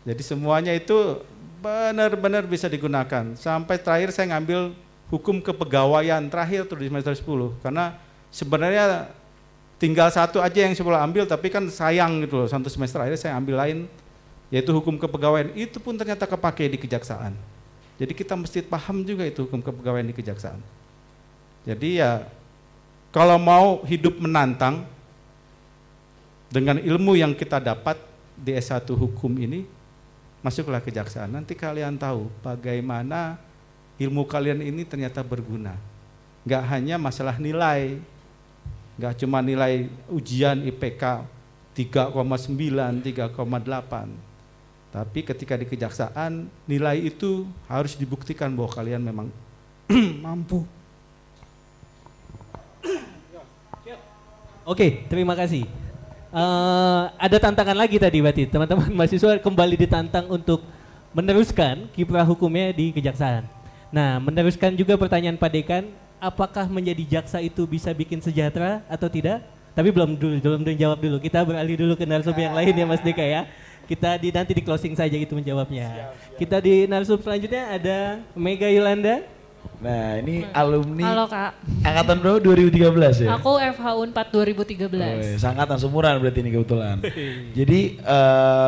Jadi semuanya itu benar-benar bisa digunakan. Sampai terakhir saya ngambil hukum kepegawaian terakhir tuh di semester 10. Karena sebenarnya tinggal satu aja yang saya boleh ambil, tapi kan sayang gitu loh. Satu semester akhirnya saya ambil lain, yaitu hukum kepegawaian. Itu pun ternyata kepake di kejaksaan. Jadi kita mesti paham juga itu hukum kepegawaian di kejaksaan. Jadi ya kalau mau hidup menantang, dengan ilmu yang kita dapat di S1 hukum ini, masuklah kejaksaan. Nanti kalian tahu bagaimana ilmu kalian ini ternyata berguna. Nggak hanya masalah nilai, nggak cuma nilai ujian IPK 3,9, 3,8. Tapi ketika di kejaksaan, nilai itu harus dibuktikan bahwa kalian memang mampu. Oke, terima kasih. Ada tantangan lagi tadi berarti teman-teman mahasiswa kembali ditantang untuk meneruskan kiprah hukumnya di kejaksaan. Nah, meneruskan juga pertanyaan Pak Dekan, apakah menjadi jaksa itu bisa bikin sejahtera atau tidak? Tapi belum dijawab dulu. Kita beralih dulu ke narasumber yang lain ya Mas Deka ya. Kita nanti di closing saja gitu menjawabnya. Kita di narasumber selanjutnya ada Mega Yolanda. Nah, ini alumni. Halo Kak. Angkatan berapa? 2013 ya? Aku FH Unpad 2013. Seangkatan seumuran berarti ini kebetulan. Jadi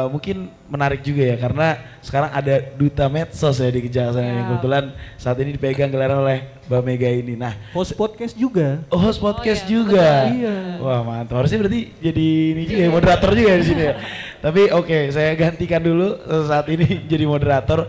mungkin menarik juga ya karena sekarang ada duta medsos ya di kejaksaan yang kebetulan saat ini dipegang gelaran oleh Mbak Mega ini. Nah, host podcast juga. Oh, host podcast juga. Iya. Wah, mantap. Harusnya berarti jadi ini juga ya, moderator juga ya di sini ya. Tapi oke, saya gantikan dulu saat ini jadi moderator.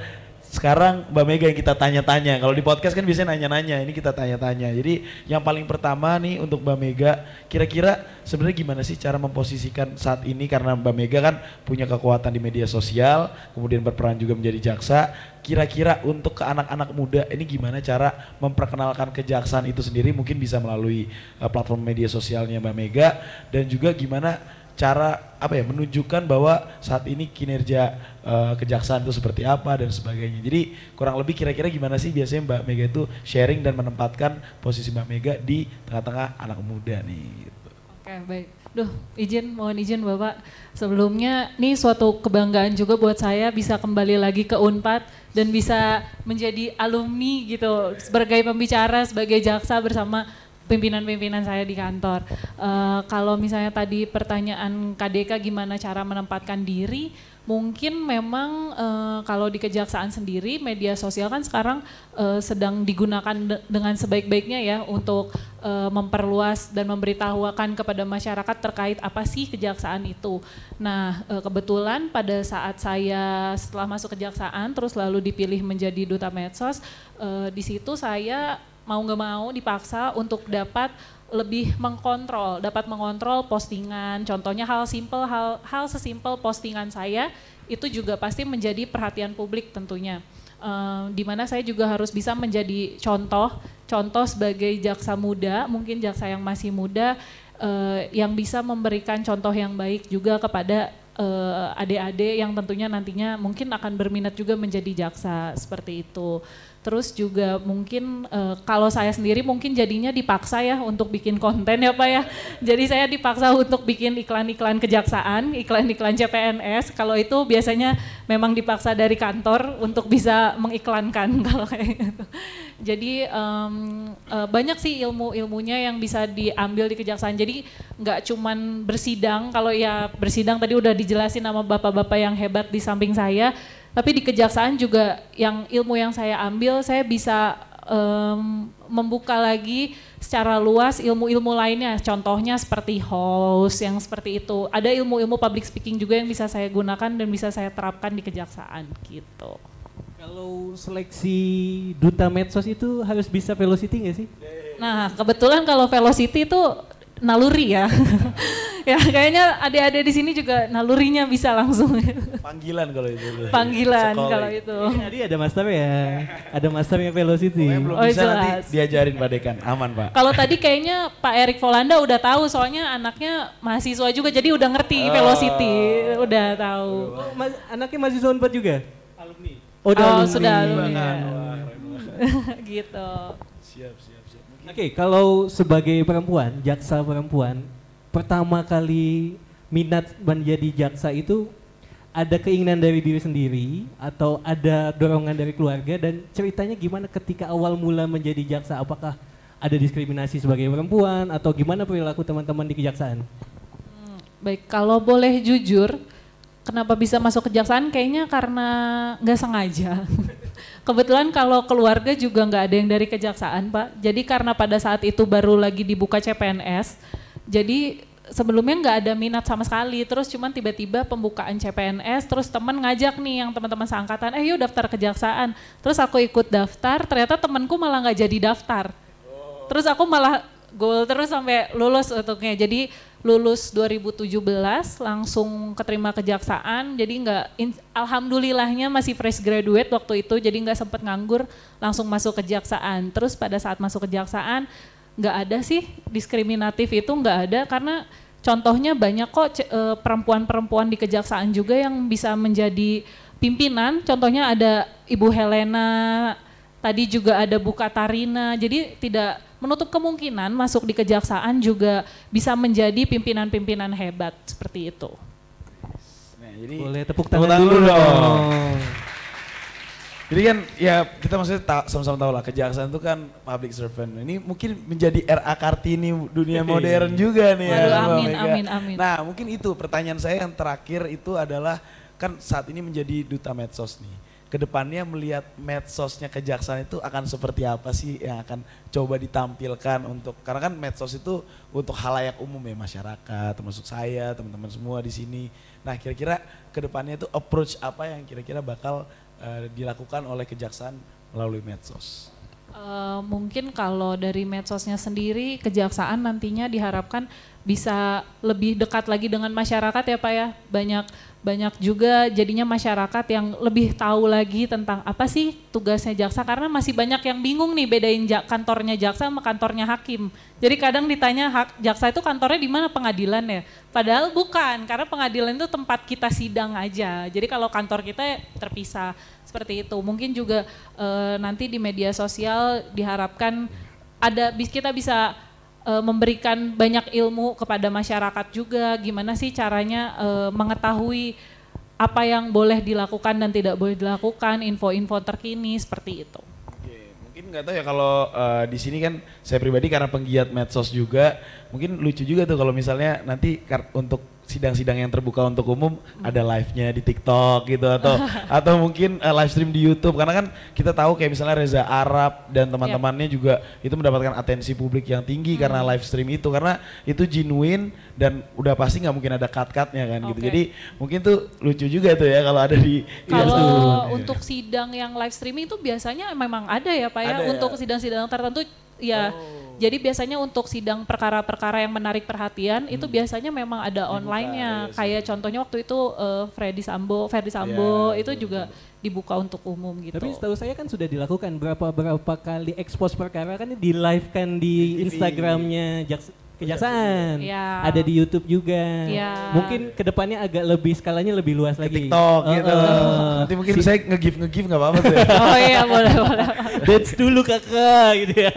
Sekarang Mbak Mega yang kita tanya-tanya. Kalau di podcast kan biasanya nanya-nanya, ini kita tanya-tanya. Jadi yang paling pertama nih untuk Mbak Mega, kira-kira sebenarnya gimana sih cara memposisikan saat ini, karena Mbak Mega kan punya kekuatan di media sosial, kemudian berperan juga menjadi jaksa. Kira-kira untuk ke anak-anak muda ini gimana cara memperkenalkan kejaksaan itu sendiri, mungkin bisa melalui platform media sosialnya Mbak Mega, dan juga gimana cara menunjukkan bahwa saat ini kinerja kejaksaan itu seperti apa dan sebagainya. Jadi kurang lebih kira-kira gimana sih biasanya Mbak Mega itu sharing dan menempatkan posisi Mbak Mega di tengah-tengah anak muda nih gitu. Oke, baik. Mohon izin Bapak. Sebelumnya nih suatu kebanggaan juga buat saya bisa kembali lagi ke Unpad dan bisa menjadi alumni gitu sebagai pembicara, sebagai jaksa bersama pimpinan-pimpinan saya di kantor. Kalau misalnya tadi pertanyaan KDK gimana cara menempatkan diri, mungkin memang kalau di kejaksaan sendiri media sosial kan sekarang sedang digunakan dengan sebaik-baiknya ya untuk memperluas dan memberitahukan kepada masyarakat terkait apa sih kejaksaan itu. Nah, kebetulan pada saat saya setelah masuk kejaksaan terus lalu dipilih menjadi duta medsos, di situ saya mau nggak mau dipaksa untuk dapat lebih mengontrol postingan. Contohnya hal sesimpel postingan saya itu juga pasti menjadi perhatian publik tentunya. Di mana saya juga harus bisa menjadi contoh sebagai jaksa muda, mungkin jaksa yang masih muda yang bisa memberikan contoh yang baik juga kepada adik-adik yang tentunya nantinya mungkin akan berminat juga menjadi jaksa seperti itu. Terus juga mungkin kalau saya sendiri mungkin jadinya dipaksa ya untuk bikin konten ya Pak ya. Jadi saya dipaksa untuk bikin iklan-iklan kejaksaan, iklan-iklan CPNS. Kalau itu biasanya memang dipaksa dari kantor untuk bisa mengiklankan kalau kayak gitu. Jadi banyak sih ilmu-ilmunya yang bisa diambil di kejaksaan. Jadi nggak cuman bersidang, kalau ya bersidang tadi udah dijelasin sama bapak-bapak yang hebat di samping saya. Tapi di kejaksaan juga yang ilmu yang saya ambil, saya bisa membuka lagi secara luas ilmu-ilmu lainnya. Contohnya seperti host yang seperti itu. Ada ilmu-ilmu public speaking juga yang bisa saya gunakan dan bisa saya terapkan di kejaksaan gitu. Kalau seleksi duta medsos itu harus bisa velocity nggak sih? Nah kebetulan kalau velocity itu naluri ya. Ya kayaknya adik-adik di sini juga nalurinya bisa langsung. Panggilan kalau itu. Panggilan Sekolah. kalau itu. Tadi ada master ya, ada masternya velocity. Belum bisa nanti diajarin Pak Dekan, aman Pak. Kalau tadi kayaknya Pak Erik Volanda udah tahu soalnya anaknya mahasiswa juga jadi udah ngerti velocity, udah tahu. Anaknya mahasiswa Unpad juga? Alumni. Sudah alumni. Gitu. Siap. Oke, kalau sebagai perempuan, jaksa perempuan, pertama kali minat menjadi jaksa itu ada keinginan dari diri sendiri atau ada dorongan dari keluarga, dan ceritanya gimana ketika awal mula menjadi jaksa? Apakah ada diskriminasi sebagai perempuan atau gimana perilaku teman-teman di kejaksaan? Baik, kalau boleh jujur, kenapa bisa masuk kejaksaan? Kayaknya karena nggak sengaja. Kebetulan kalau keluarga juga nggak ada yang dari kejaksaan Pak. Jadi karena pada saat itu baru lagi dibuka CPNS, jadi sebelumnya nggak ada minat sama sekali. Terus cuman tiba-tiba pembukaan CPNS, terus teman ngajak nih yang teman-teman seangkatan, yuk daftar kejaksaan. Terus aku ikut daftar, ternyata temanku malah nggak jadi daftar. Terus aku malah goal terus sampai lulus untuknya. Jadi lulus 2017 langsung keterima kejaksaan, jadi alhamdulillahnya masih fresh graduate waktu itu, jadi nggak sempet nganggur, langsung masuk kejaksaan. Terus pada saat masuk kejaksaan nggak ada sih diskriminatif, itu nggak ada, karena contohnya banyak kok perempuan-perempuan di kejaksaan juga yang bisa menjadi pimpinan. Contohnya ada Ibu Helena, tadi juga ada Bu Katarina, jadi tidak menutup kemungkinan masuk di kejaksaan juga bisa menjadi pimpinan-pimpinan hebat seperti itu. Nah, jadi boleh tepuk tangan dulu dong. Jadi kan ya kita maksudnya sama-sama tahu lah kejaksaan itu kan public servant. Ini mungkin menjadi RA Kartini dunia modern juga nih. Waduh, ya, amin. Nah mungkin itu pertanyaan saya yang terakhir itu adalah kan saat ini menjadi duta medsos nih. Kedepannya melihat medsosnya kejaksaan itu akan seperti apa sih yang akan coba ditampilkan untuk, karena kan medsos itu untuk halayak umum ya, masyarakat, termasuk saya, teman-teman semua di sini. Nah kira-kira kedepannya itu approach apa yang kira-kira bakal dilakukan oleh kejaksaan melalui medsos? Mungkin kalau dari medsosnya sendiri, kejaksaan nantinya diharapkan bisa lebih dekat lagi dengan masyarakat ya Pak ya. Banyak juga jadinya masyarakat yang lebih tahu lagi tentang apa sih tugasnya jaksa, karena masih banyak yang bingung nih bedain kantornya jaksa sama kantornya hakim. Jadi kadang ditanya jaksa itu kantornya di mana, pengadilan ya. Padahal bukan, karena pengadilan itu tempat kita sidang aja. Jadi kalau kantor kita terpisah seperti itu. Mungkin juga nanti di media sosial diharapkan kita bisa memberikan banyak ilmu kepada masyarakat juga, gimana sih caranya mengetahui apa yang boleh dilakukan dan tidak boleh dilakukan, info-info terkini seperti itu. Oke, mungkin nggak tahu ya kalau di sini kan saya pribadi karena penggiat medsos juga, mungkin lucu juga tuh kalau misalnya nanti untuk sidang-sidang yang terbuka untuk umum ada live-nya di TikTok gitu atau mungkin live stream di YouTube, karena kan kita tahu kayak misalnya Reza Arab dan teman-temannya juga itu mendapatkan atensi publik yang tinggi karena live stream itu, karena itu genuine dan udah pasti nggak mungkin ada cut-cutnya kan gitu. Jadi mungkin tuh lucu juga tuh ya kalau ada di kalau untuk sidang yang live streaming itu biasanya memang ada ya Pak ya, untuk sidang-sidang tertentu ya. Jadi biasanya untuk sidang perkara-perkara yang menarik perhatian itu biasanya memang ada online-nya. Kayak contohnya waktu itu Ferdi Sambo itu juga dibuka untuk umum gitu. Tapi setahu saya kan sudah dilakukan berapa kali expose perkara kan di live kan di Instagramnya kejaksaan. Ya. Ada di YouTube juga. Ya. Mungkin kedepannya agak lebih skalanya lebih luas lagi. TikTok gitu. Nanti mungkin saya nge-give nggak apa-apa tuh ya. Oh iya boleh. Dance dulu kakak gitu ya.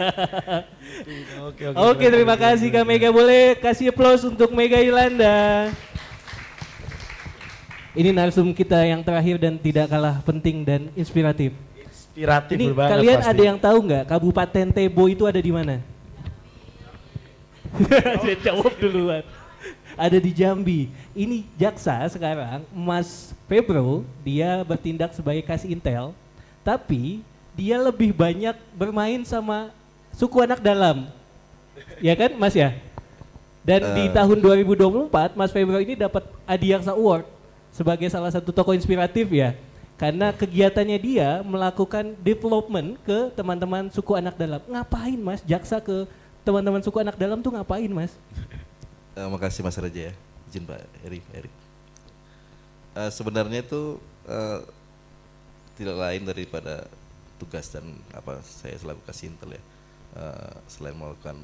Oke, terima kasih Kak Mega. Boleh kasih applause untuk Mega Yolanda. Ini narsum kita yang terakhir dan tidak kalah penting dan inspiratif. Inspiratif Ini banget kalian pasti. ada yang tahu nggak Kabupaten Tebo itu ada di mana? Saya jawab duluan. Ada di Jambi. Ini jaksa sekarang, Mas Febro, dia bertindak sebagai kasih intel, tapi dia lebih banyak bermain sama suku anak dalam. Ya kan Mas ya? Dan di tahun 2024 Mas Febro ini dapat Adiaksa Award sebagai salah satu tokoh inspiratif ya. Karena kegiatannya dia melakukan development ke teman-teman suku anak dalam. Ngapain Mas? Jaksa ke teman-teman suku anak dalam tuh ngapain Mas? Makasih Mas Raja ya. Izin Pak Erik. Sebenarnya itu tidak lain daripada tugas dan apa saya selaku kasih intel ya. Selain melakukan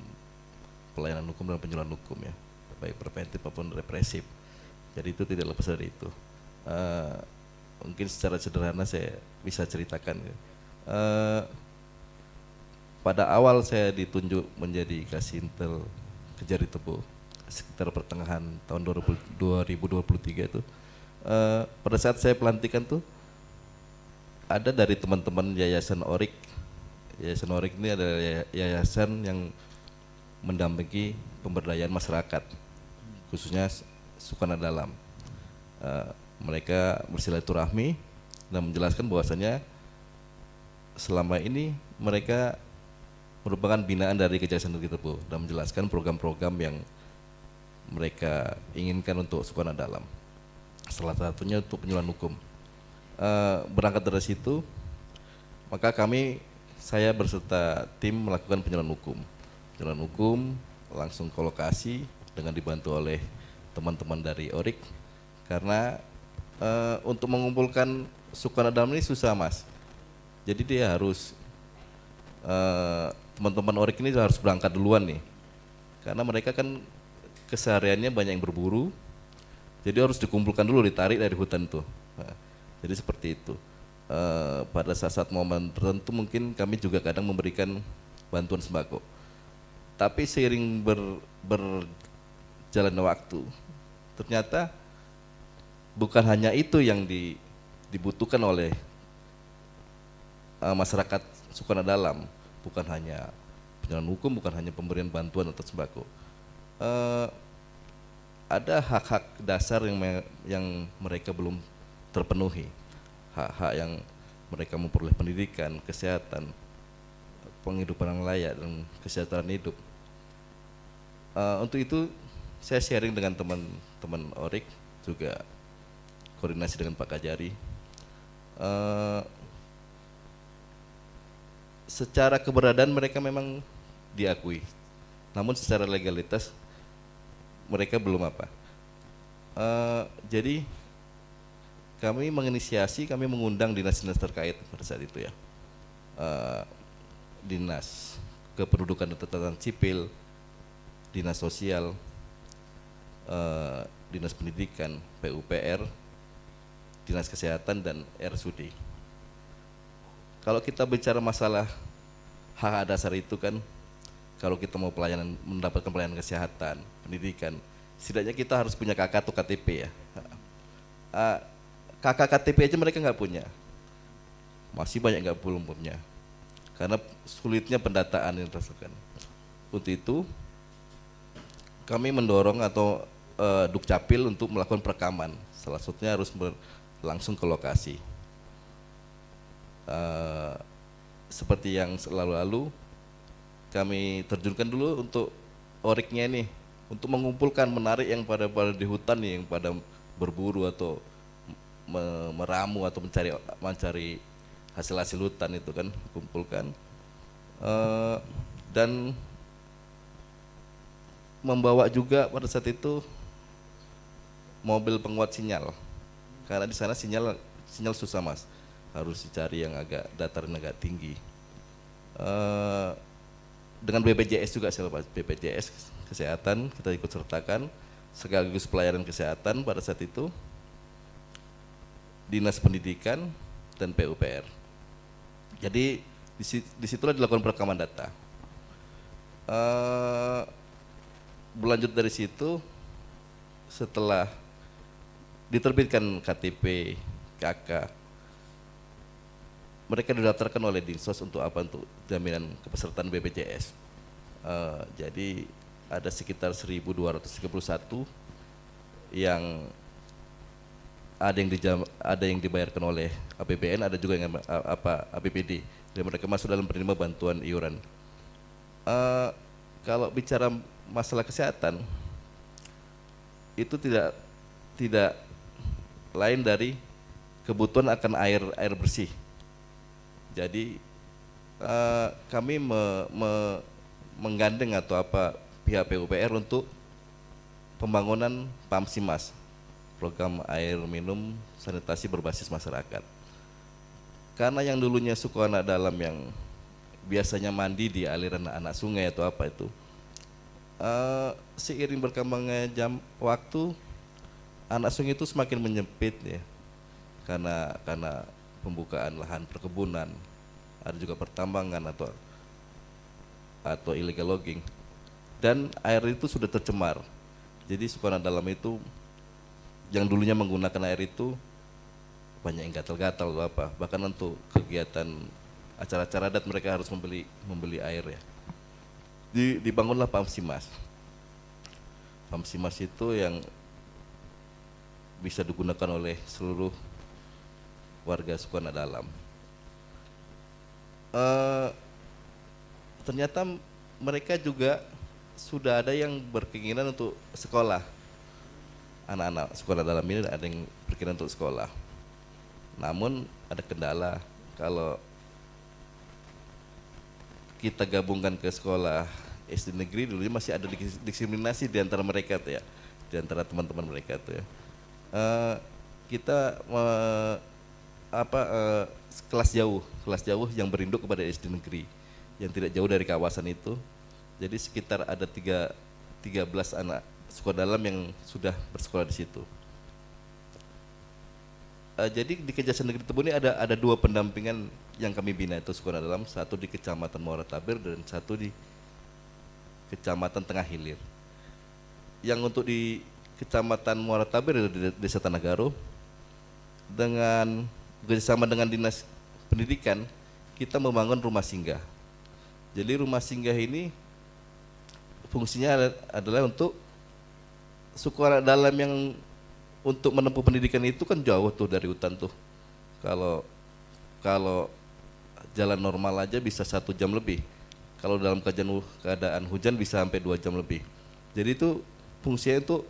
pelayanan hukum dan penyuluhan hukum ya, baik preventif maupun represif. Jadi itu tidak lepas dari itu. Mungkin secara sederhana saya bisa ceritakan. Pada awal saya ditunjuk menjadi kasih intel Kejari Tebo sekitar pertengahan tahun 2023 itu. Pada saat saya pelantikan tuh ada dari teman-teman Yayasan Orik. Yayasan Orik ini adalah yayasan yang mendampingi pemberdayaan masyarakat, khususnya suku anak dalam. Mereka bersilaturahmi dan menjelaskan bahwasanya selama ini mereka merupakan binaan dari Kejaksaan Negeri Tebo dan menjelaskan program-program yang mereka inginkan untuk suku anak dalam. Salah satunya untuk penyuluhan hukum. Berangkat dari situ, maka saya berserta tim melakukan penyuluhan hukum. Penyuluhan hukum langsung ke lokasi dengan dibantu oleh teman-teman dari Orik, karena untuk mengumpulkan suku anak dalam ini susah Mas. Jadi dia harus teman-teman Orik ini harus berangkat duluan nih, karena mereka kan kesehariannya banyak yang berburu, jadi harus dikumpulkan dulu, ditarik dari hutan tuh. Jadi seperti itu. Pada saat momen tertentu mungkin kami juga kadang memberikan bantuan sembako. Tapi seiring berjalannya waktu, ternyata bukan hanya itu yang dibutuhkan oleh masyarakat suku anak dalam, bukan hanya penyuluhan hukum, bukan hanya pemberian bantuan atau sembako. Ada hak-hak dasar yang mereka belum terpenuhi, hak-hak yang mereka memperoleh pendidikan, kesehatan, penghidupan yang layak dan kesejahteraan hidup. Untuk itu saya sharing dengan teman-teman Orik, juga koordinasi dengan Pak Kajari. Secara keberadaan mereka memang diakui, namun secara legalitas mereka belum apa. Jadi kami menginisiasi, kami mengundang dinas-dinas terkait pada saat itu ya, dinas kependudukan dan catatan sipil, dinas sosial, dinas pendidikan, PUPR, dinas kesehatan dan RSUD. Kalau kita bicara masalah hak dasar itu kan, kalau kita mau mendapatkan pelayanan kesehatan, pendidikan, setidaknya kita harus punya KK atau KTP ya. KK KTP aja mereka nggak punya, masih banyak nggak belum punya, karena sulitnya pendataan yang dilakukan. Untuk itu kami mendorong atau Dukcapil untuk melakukan perekaman. Salah satunya harus langsung ke lokasi. Seperti yang lalu-lalu kami terjunkan dulu untuk Oriknya nih, untuk mengumpulkan, menarik yang pada di hutan nih, yang pada berburu atau meramu atau mencari hasil-hasil hutan itu kan, kumpulkan dan membawa juga pada saat itu mobil penguat sinyal, karena di sana sinyal susah Mas, harus dicari yang agak dataran agak tinggi. Dengan BPJS juga, BPJS kesehatan kita ikut sertakan, sekaligus pelayanan kesehatan pada saat itu, Dinas Pendidikan dan PUPR. Jadi disitulah dilakukan perekaman data. Berlanjut dari situ, setelah diterbitkan KTP, KK, mereka didaftarkan oleh Dinsos untuk apa? Untuk jaminan kepesertaan BPJS. Jadi ada sekitar 1.231 yang ada yang dibayarkan oleh APBN, ada juga yang APBD. Dan mereka masuk dalam penerima bantuan iuran. Kalau bicara masalah kesehatan, itu tidak lain dari kebutuhan akan air bersih. Jadi kami menggandeng atau pihak PUPR untuk pembangunan PAMSIMAS, program air minum sanitasi berbasis masyarakat. Karena yang dulunya suku anak dalam yang biasanya mandi di aliran anak sungai atau apa itu, seiring berkembangnya waktu, anak sungai itu semakin menyempit ya, karena pembukaan lahan perkebunan, ada juga pertambangan atau illegal logging, dan air itu sudah tercemar. Jadi suku anak dalam itu yang dulunya menggunakan air itu banyak yang gatal-gatal atau apa, bahkan untuk kegiatan acara-acara adat mereka harus membeli air ya. Dibangunlah PAMSIMAS. PAMSIMAS itu yang bisa digunakan oleh seluruh warga suku anak dalam. Ternyata mereka juga sudah ada yang berkeinginan untuk sekolah. Anak-anak suku anak dalam ini ada yang berkeinginan untuk sekolah. Namun ada kendala, kalau kita gabungkan ke sekolah SD negeri dulu masih ada diskriminasi di antara mereka tuh ya, di antara teman-teman mereka tuh ya. Kita kelas jauh yang berinduk kepada SD negeri yang tidak jauh dari kawasan itu. Jadi sekitar ada 13 anak suku dalam yang sudah bersekolah di situ. Jadi di Kejaksaan Negeri Tebo ini ada 2 pendampingan yang kami bina, itu suku dalam, satu di Kecamatan Muara Tabir dan satu di Kecamatan Tengah Hilir. Yang untuk di Kecamatan Muara Tabir di Desa Tanagaro, dengan bersama dengan Dinas Pendidikan kita membangun rumah singgah. Jadi rumah singgah ini fungsinya adalah untuk suku anak dalam yang untuk menempuh pendidikan itu kan jauh tuh dari hutan tuh. Kalau jalan normal aja bisa 1 jam lebih. Kalau dalam keadaan hujan bisa sampai 2 jam lebih. Jadi itu fungsinya itu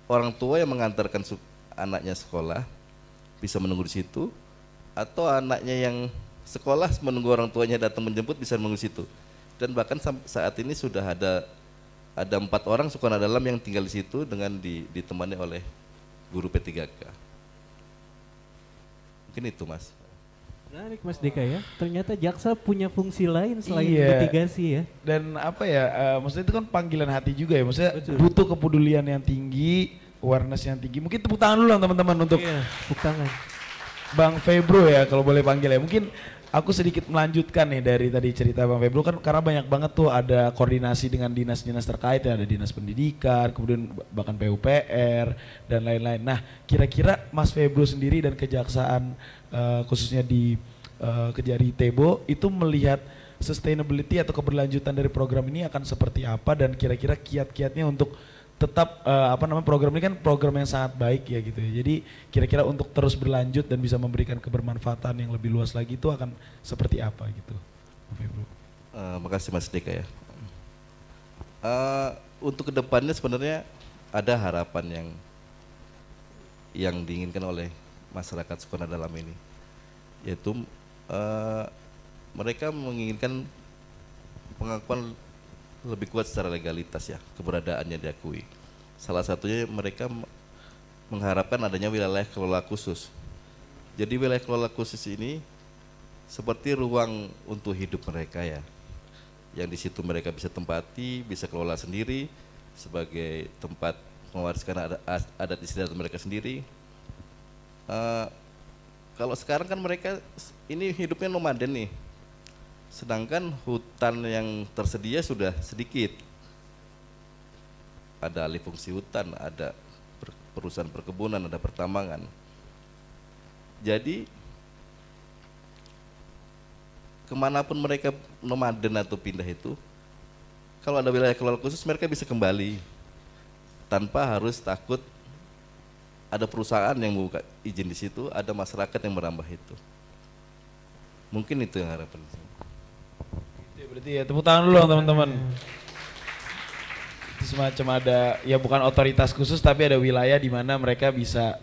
orang tua yang mengantarkan anaknya sekolah bisa menunggu di situ, atau anaknya yang sekolah menunggu orang tuanya datang menjemput bisa menunggu di situ. Dan bahkan saat ini sudah ada 4 orang suku anak dalam yang tinggal di situ dengan ditemani oleh guru P3K. Mungkin itu Mas. Menarik Mas Deka ya. Ternyata jaksa punya fungsi lain selain mitigasi ya. Dan apa ya, maksudnya itu kan panggilan hati juga ya. Maksudnya butuh kepedulian yang tinggi, awareness yang tinggi. Mungkin tepuk tangan dulu dong teman-teman untuk tepuk tangan. Bang Febro ya kalau boleh panggil ya. Mungkin aku sedikit melanjutkan nih dari tadi cerita Bang Febro kan, karena banyak banget tuh ada koordinasi dengan dinas-dinas terkait ya, ada Dinas Pendidikan, kemudian bahkan PUPR dan lain-lain. Nah, kira-kira Mas Febro sendiri dan Kejaksaan khususnya di Kejari Tebo itu melihat sustainability atau keberlanjutan dari program ini akan seperti apa, dan kira-kira kiat-kiatnya untuk tetap program ini kan program yang sangat baik ya gitu ya. Jadi kira-kira untuk terus berlanjut dan bisa memberikan kebermanfaatan yang lebih luas lagi itu akan seperti apa gitu. Makasih Mas Deka ya. Untuk kedepannya sebenarnya ada harapan yang diinginkan oleh masyarakat suku anak dalam ini, yaitu mereka menginginkan pengakuan lebih kuat secara legalitas ya, keberadaannya diakui. Salah satunya mereka mengharapkan adanya wilayah kelola khusus. Jadi wilayah kelola khusus ini seperti ruang untuk hidup mereka ya, yang di situ mereka bisa tempati, bisa kelola sendiri, sebagai tempat mewariskan adat istiadat mereka sendiri. Kalau sekarang kan mereka ini hidupnya nomaden nih, sedangkan hutan yang tersedia sudah sedikit. Ada alih fungsi hutan, ada perusahaan perkebunan, ada pertambangan. Jadi kemanapun mereka nomaden atau pindah itu, kalau ada wilayah kelola khusus mereka bisa kembali tanpa harus takut ada perusahaan yang membuka izin di situ, ada masyarakat yang merambah itu. Mungkin itu yang harapan saya. Berarti ya tepuk tangan dulu dong teman-teman. Itu semacam ada, ya bukan otoritas khusus tapi ada wilayah di mana mereka bisa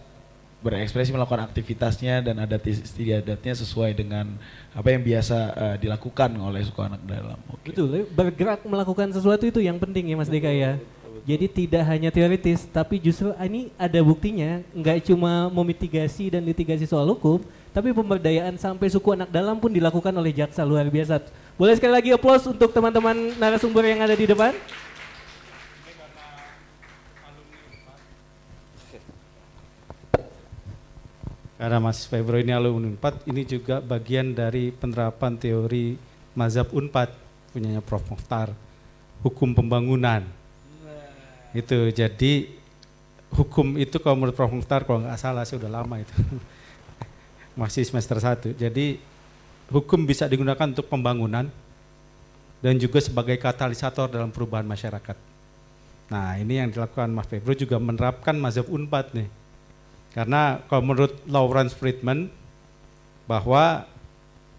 berekspresi, melakukan aktivitasnya dan adat istiadatnya sesuai dengan apa yang biasa dilakukan oleh suku anak dalam. Okay. Betul, bergerak melakukan sesuatu itu yang penting ya Mas Deka ya. Jadi tidak hanya teoritis, tapi justru ini ada buktinya, nggak cuma memitigasi dan litigasi soal hukum, tapi pemberdayaan sampai suku anak dalam pun dilakukan oleh jaksa, luar biasa. Boleh sekali lagi aplaus untuk teman-teman narasumber yang ada di depan. Karena Mas Febro ini alumni Unpad, ini juga bagian dari penerapan teori mazhab Unpad, punyanya Prof. Mukhtar, hukum pembangunan. Itu jadi hukum itu kalau menurut Prof. Mukhtar, kalau nggak salah sih udah lama itu, masih semester 1. Jadi hukum bisa digunakan untuk pembangunan dan juga sebagai katalisator dalam perubahan masyarakat. Nah ini yang dilakukan Mas Febro juga menerapkan mazhab Unpad nih. Karena kalau menurut Lawrence Friedman bahwa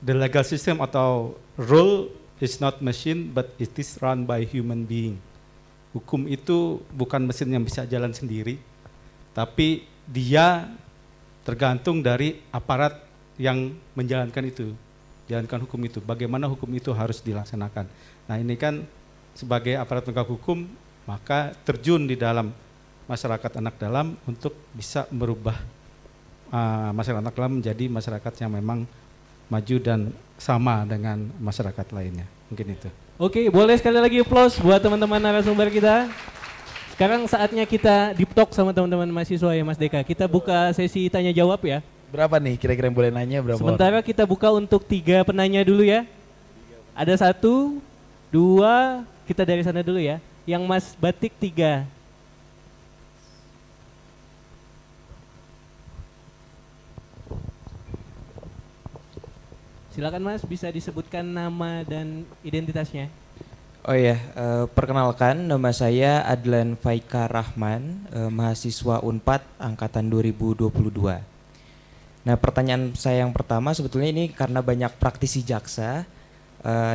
the legal system atau rule is not machine but it is run by human being. Hukum itu bukan mesin yang bisa jalan sendiri, tapi dia tergantung dari aparat yang menjalankan itu, jalankan hukum itu. Bagaimana hukum itu harus dilaksanakan. Nah ini kan sebagai aparat penegak hukum, maka terjun di dalam masyarakat anak dalam untuk bisa merubah masyarakat anak dalam menjadi masyarakat yang memang maju dan sama dengan masyarakat lainnya. Mungkin itu. Oke, boleh sekali lagi aplaus buat teman-teman narasumber kita. Sekarang saatnya kita deep talk sama teman-teman mahasiswa ya Mas Deka. Kita buka sesi tanya jawab ya. Berapa nih kira-kira yang boleh nanya berapa? Sementara orang? Kita buka untuk 3 penanya dulu ya. Ada 1, 2, kita dari sana dulu ya. Yang Mas Batik 3. Silakan Mas, bisa disebutkan nama dan identitasnya. Oh ya, perkenalkan nama saya Adlan Faika Rahman, mahasiswa Unpad angkatan 2022. Nah pertanyaan saya yang pertama sebetulnya ini karena banyak praktisi jaksa.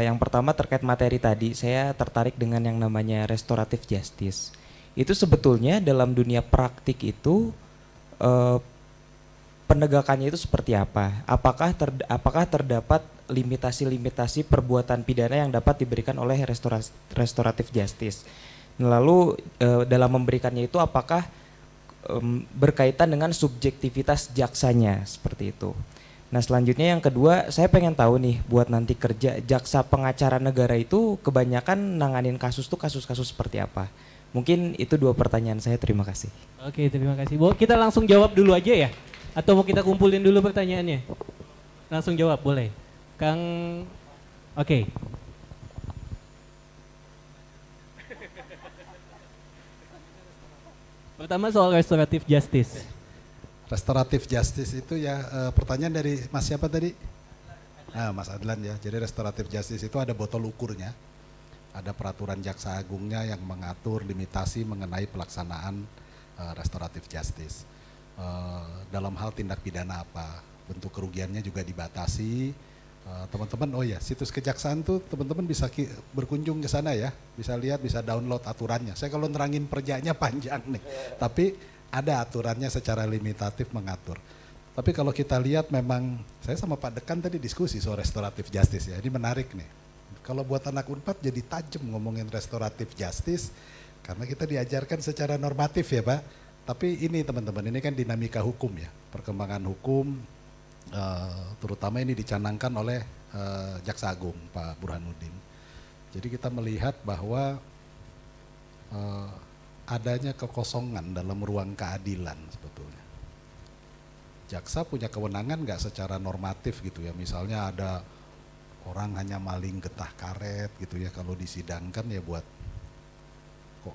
Yang pertama terkait materi tadi, saya tertarik dengan yang namanya restoratif justice. Itu sebetulnya dalam dunia praktik itu penegakannya itu seperti apa? Apakah terdapat limitasi-limitasi perbuatan pidana yang dapat diberikan oleh restoratif justice? Lalu dalam memberikannya itu apakah berkaitan dengan subjektivitas jaksanya seperti itu? Nah selanjutnya yang kedua, saya pengen tahu nih buat nanti kerja jaksa pengacara negara itu kebanyakan nanganin kasus tuh kasus-kasus seperti apa? Mungkin itu 2 pertanyaan saya, terima kasih. Oke, terima kasih. Kita langsung jawab dulu aja ya? Atau mau kita kumpulin dulu pertanyaannya? Langsung jawab boleh. Kang, oke. Pertama soal restoratif justice. Restoratif justice itu ya pertanyaan dari Mas siapa tadi? Mas Adlan ya. Jadi restoratif justice itu ada botol ukurnya. Ada peraturan jaksa agungnya yang mengatur limitasi mengenai pelaksanaan restoratif justice. Dalam hal tindak pidana apa, bentuk kerugiannya juga dibatasi. Teman-teman, oh ya, situs kejaksaan tuh teman-teman bisa berkunjung ke sana ya, bisa lihat, bisa download aturannya. Saya kalau nerangin perjanya panjang nih, tapi ada aturannya secara limitatif mengatur. Tapi kalau kita lihat memang, saya sama Pak Dekan tadi diskusi soal restoratif justice ya, ini menarik nih. Kalau buat anak Unpad jadi tajam ngomongin restoratif justice, karena kita diajarkan secara normatif ya Pak. Tapi ini teman-teman, ini kan dinamika hukum ya, perkembangan hukum, terutama ini dicanangkan oleh Jaksa Agung Pak Burhanuddin. Jadi kita melihat bahwa adanya kekosongan dalam ruang keadilan sebetulnya. Jaksa punya kewenangan nggak secara normatif gitu ya, misalnya ada orang hanya maling getah karet gitu ya, kalau disidangkan ya buat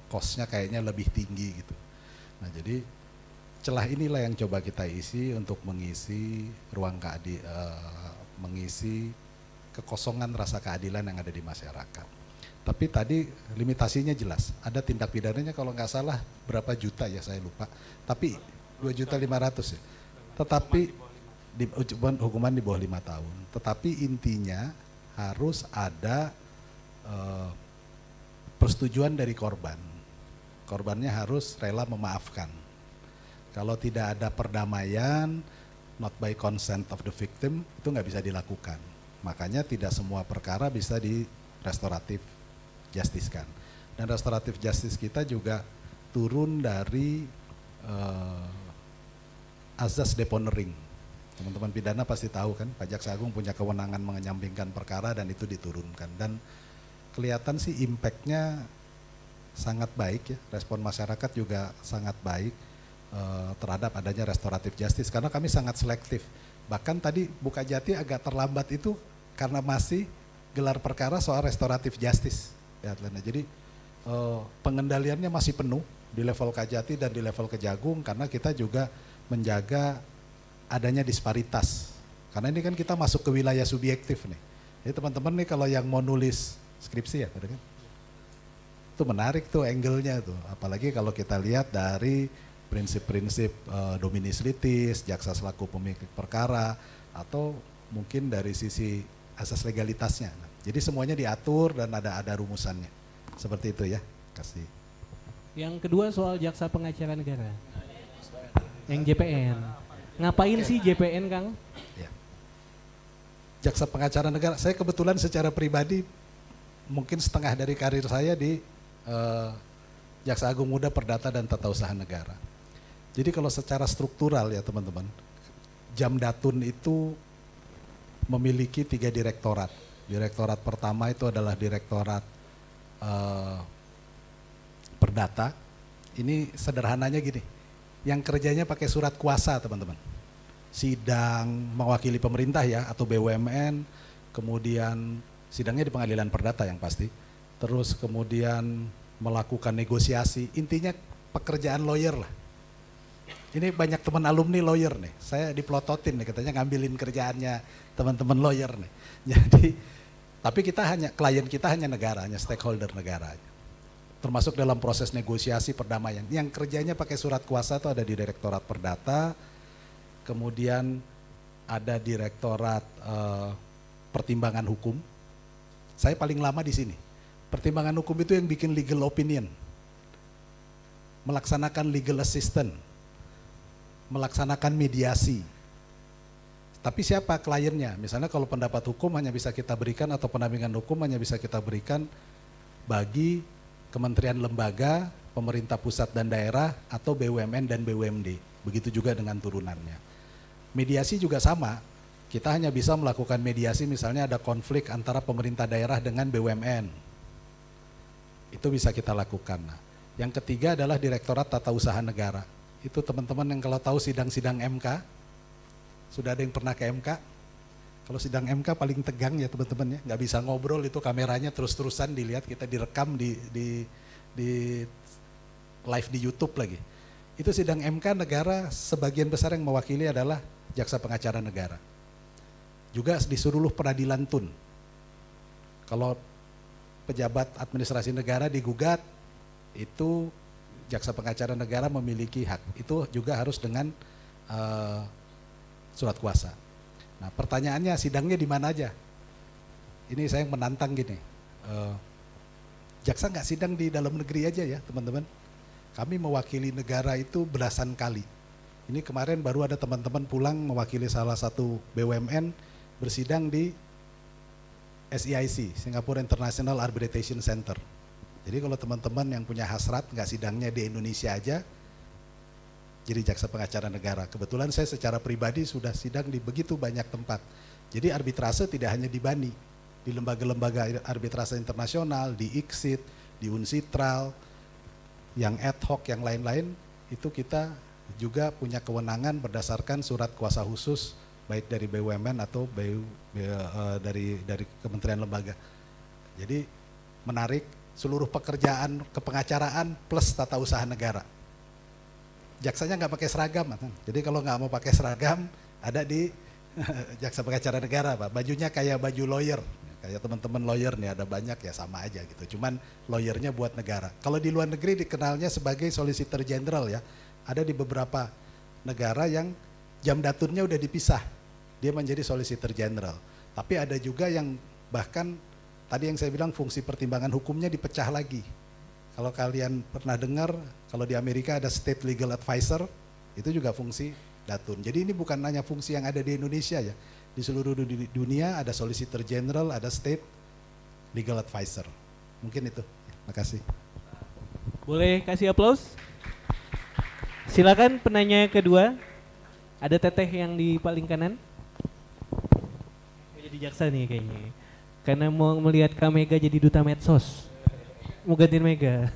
kosnya kayaknya lebih tinggi gitu. Nah jadi celah inilah yang coba kita isi untuk mengisi ruang mengisi kekosongan rasa keadilan yang ada di masyarakat. Tapi tadi limitasinya jelas, ada tindak pidananya kalau nggak salah berapa juta ya saya lupa, tapi 2.500.000 ya. Tetapi hukuman di bawah 5 tahun. Tetapi intinya harus ada persetujuan dari korban. Korbannya harus rela memaafkan. Kalau tidak ada perdamaian, not by consent of the victim, itu nggak bisa dilakukan. Makanya tidak semua perkara bisa di restoratif justice kan. Dan restoratif justice kita juga turun dari azas deponering. Teman-teman pidana pasti tahu kan, Pak Jaksa Agung punya kewenangan menyampingkan perkara dan itu diturunkan. Dan kelihatan sih impact-nya sangat baik ya, respon masyarakat juga sangat baik terhadap adanya restoratif justice karena kami sangat selektif. Bahkan tadi Bukajati agak terlambat itu karena masih gelar perkara soal restoratif justice. Ya, jadi pengendaliannya masih penuh di level Kajati dan di level Kejagung karena kita juga menjaga adanya disparitas. Karena ini kan kita masuk ke wilayah subjektif nih. Jadi teman-teman nih kalau yang mau nulis skripsi ya, kan? Itu menarik tuh angle-nya tuh. Apalagi kalau kita lihat dari prinsip-prinsip dominis litis, jaksa selaku pemilik perkara, atau mungkin dari sisi asas legalitasnya. Jadi semuanya diatur dan ada rumusannya. Seperti itu ya. Kasih. Yang kedua soal jaksa pengacara negara. Yang JPN. Ngapain sih JPN, Kang? Ya. Jaksa pengacara negara, saya kebetulan secara pribadi mungkin setengah dari karir saya di Jaksa Agung Muda Perdata dan Tata Usaha Negara. Jadi kalau secara struktural ya teman-teman, Jamdatun itu memiliki 3 direktorat. Direktorat pertama itu adalah direktorat perdata. Ini sederhananya gini, yang kerjanya pakai surat kuasa teman-teman. Sidang mewakili pemerintah ya atau BUMN, kemudian sidangnya di pengadilan perdata yang pasti. Terus kemudian melakukan negosiasi, intinya pekerjaan lawyer lah. Ini banyak teman alumni lawyer nih, saya diplototin nih katanya ngambilin kerjaannya teman-teman lawyer nih. Jadi, tapi klien kita hanya negara, hanya stakeholder negara. Termasuk dalam proses negosiasi perdamaian. Yang kerjanya pakai surat kuasa itu ada di Direktorat Perdata, kemudian ada Direktorat Pertimbangan Hukum. Saya paling lama di sini. Pertimbangan hukum itu yang bikin legal opinion, melaksanakan legal assistant, melaksanakan mediasi. Tapi siapa kliennya? Misalnya kalau pendapat hukum hanya bisa kita berikan atau pendampingan hukum hanya bisa kita berikan bagi kementerian lembaga, pemerintah pusat dan daerah, atau BUMN dan BUMD. Begitu juga dengan turunannya. Mediasi juga sama. Kita hanya bisa melakukan mediasi misalnya ada konflik antara pemerintah daerah dengan BUMN. Itu bisa kita lakukan. Nah, yang ketiga adalah Direktorat Tata Usaha Negara. Itu teman-teman yang kalau tahu sidang-sidang MK, sudah ada yang pernah ke MK? Kalau sidang MK paling tegang ya teman-teman ya, nggak bisa ngobrol itu kameranya terus-terusan dilihat, kita direkam di live di YouTube lagi. Itu sidang MK negara sebagian besar yang mewakili adalah jaksa pengacara negara. Juga di seluruh peradilan tun. Kalau pejabat administrasi negara digugat, itu jaksa pengacara negara memiliki hak. Itu juga harus dengan surat kuasa. Nah pertanyaannya sidangnya di mana aja? Ini saya yang menantang gini. Jaksa nggak sidang di dalam negeri aja ya teman-teman. Kami mewakili negara itu belasan kali. Ini kemarin baru ada teman-teman pulang mewakili salah satu BUMN bersidang di SIIC, Singapore International Arbitration Center. Jadi kalau teman-teman yang punya hasrat nggak sidangnya di Indonesia aja, jadi jaksa pengacara negara. Kebetulan saya secara pribadi sudah sidang di begitu banyak tempat. Jadi arbitrase tidak hanya di BANI, di lembaga-lembaga arbitrase internasional, di ICSID, di UNCITRAL, yang ad hoc, yang lain-lain, itu kita juga punya kewenangan berdasarkan surat kuasa khusus baik dari BUMN atau dari kementerian lembaga. Jadi menarik seluruh pekerjaan kepengacaraan plus tata usaha negara. Jaksanya nggak pakai seragam, jadi kalau nggak mau pakai seragam ada di jaksa pengacara negara, Pak. Bajunya kayak baju lawyer, kayak teman-teman lawyer nih, ada banyak ya, sama aja gitu. Cuman lawyernya buat negara. Kalau di luar negeri dikenalnya sebagai solicitor general ya. Ada di beberapa negara yang jam daturnya udah dipisah, dia menjadi solicitor general. Tapi ada juga yang bahkan tadi yang saya bilang fungsi pertimbangan hukumnya dipecah lagi. Kalau kalian pernah dengar, kalau di Amerika ada state legal advisor, itu juga fungsi datun. Jadi ini bukan hanya fungsi yang ada di Indonesia ya. Di seluruh dunia ada solicitor general, ada state legal advisor. Mungkin itu. Makasih. Boleh kasih aplaus? Silakan penanya kedua. Ada teteh yang di paling kanan. Jadi jaksa nih kayaknya. Karena mau melihat Kak Mega jadi duta medsos. Mau gantiin Mega.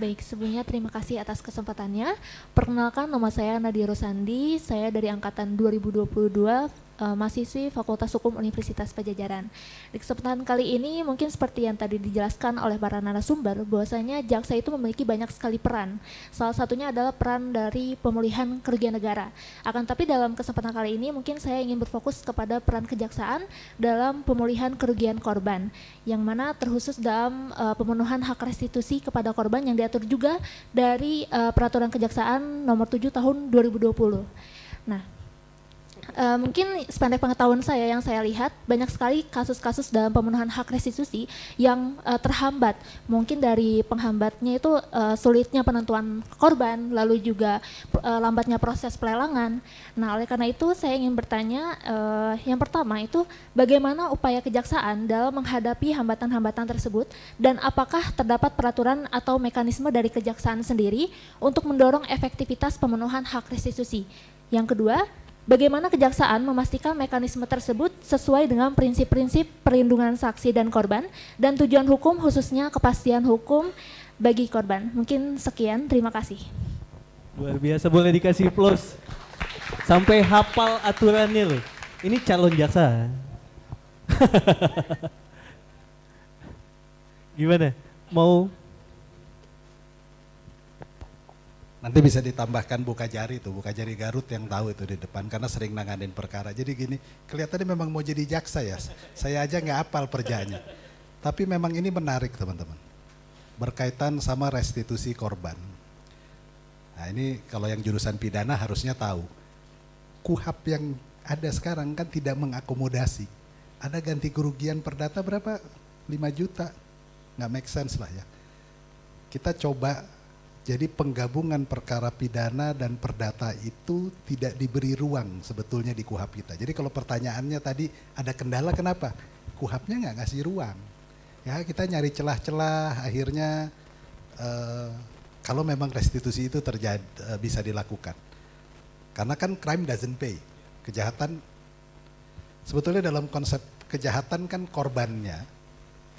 Baik, sebelumnya terima kasih atas kesempatannya. Perkenalkan, nama saya Nadia Rosandi, saya dari angkatan 2022, mahasiswi Fakultas Hukum Universitas Padjadjaran. Di kesempatan kali ini mungkin seperti yang tadi dijelaskan oleh para narasumber, bahwasanya jaksa itu memiliki banyak sekali peran. Salah satunya adalah peran dari pemulihan kerugian negara. Akan tapi dalam kesempatan kali ini mungkin saya ingin berfokus kepada peran kejaksaan dalam pemulihan kerugian korban, yang mana terkhusus dalam pemenuhan hak restitusi kepada korban yang diatur juga dari Peraturan Kejaksaan Nomor 7 Tahun 2020. Nah, mungkin sependek pengetahuan saya yang saya lihat banyak sekali kasus-kasus dalam pemenuhan hak restitusi yang terhambat. Mungkin dari penghambatnya itu sulitnya penentuan korban, lalu juga lambatnya proses pelelangan. Nah, oleh karena itu saya ingin bertanya, yang pertama itu bagaimana upaya kejaksaan dalam menghadapi hambatan-hambatan tersebut, dan apakah terdapat peraturan atau mekanisme dari kejaksaan sendiri untuk mendorong efektivitas pemenuhan hak restitusi. Yang kedua, bagaimana kejaksaan memastikan mekanisme tersebut sesuai dengan prinsip-prinsip perlindungan saksi dan korban dan tujuan hukum, khususnya kepastian hukum bagi korban. Mungkin sekian, terima kasih. Luar biasa, boleh dikasih plus. Sampai hafal aturannya loh. Ini calon jaksa. Gimana? Mau? Nanti bisa ditambahkan buka jari tuh, buka jari Garut yang tahu itu di depan karena sering nanganin perkara. Jadi gini, kelihatannya memang mau jadi jaksa ya. Saya aja nggak hafal perjaannya. Tapi memang ini menarik teman-teman. Berkaitan sama restitusi korban. Nah ini kalau yang jurusan pidana harusnya tahu. KUHAP yang ada sekarang kan tidak mengakomodasi. Ada ganti kerugian perdata berapa? 5 juta. Nggak make sense lah ya. Kita coba. Jadi penggabungan perkara pidana dan perdata itu tidak diberi ruang sebetulnya di KUHAP kita. Jadi kalau pertanyaannya tadi ada kendala kenapa? KUHAP-nya nggak ngasih ruang. Ya kita nyari celah-celah akhirnya kalau memang restitusi itu terjadi bisa dilakukan. Karena kan crime doesn't pay. Kejahatan sebetulnya dalam konsep kejahatan kan korbannya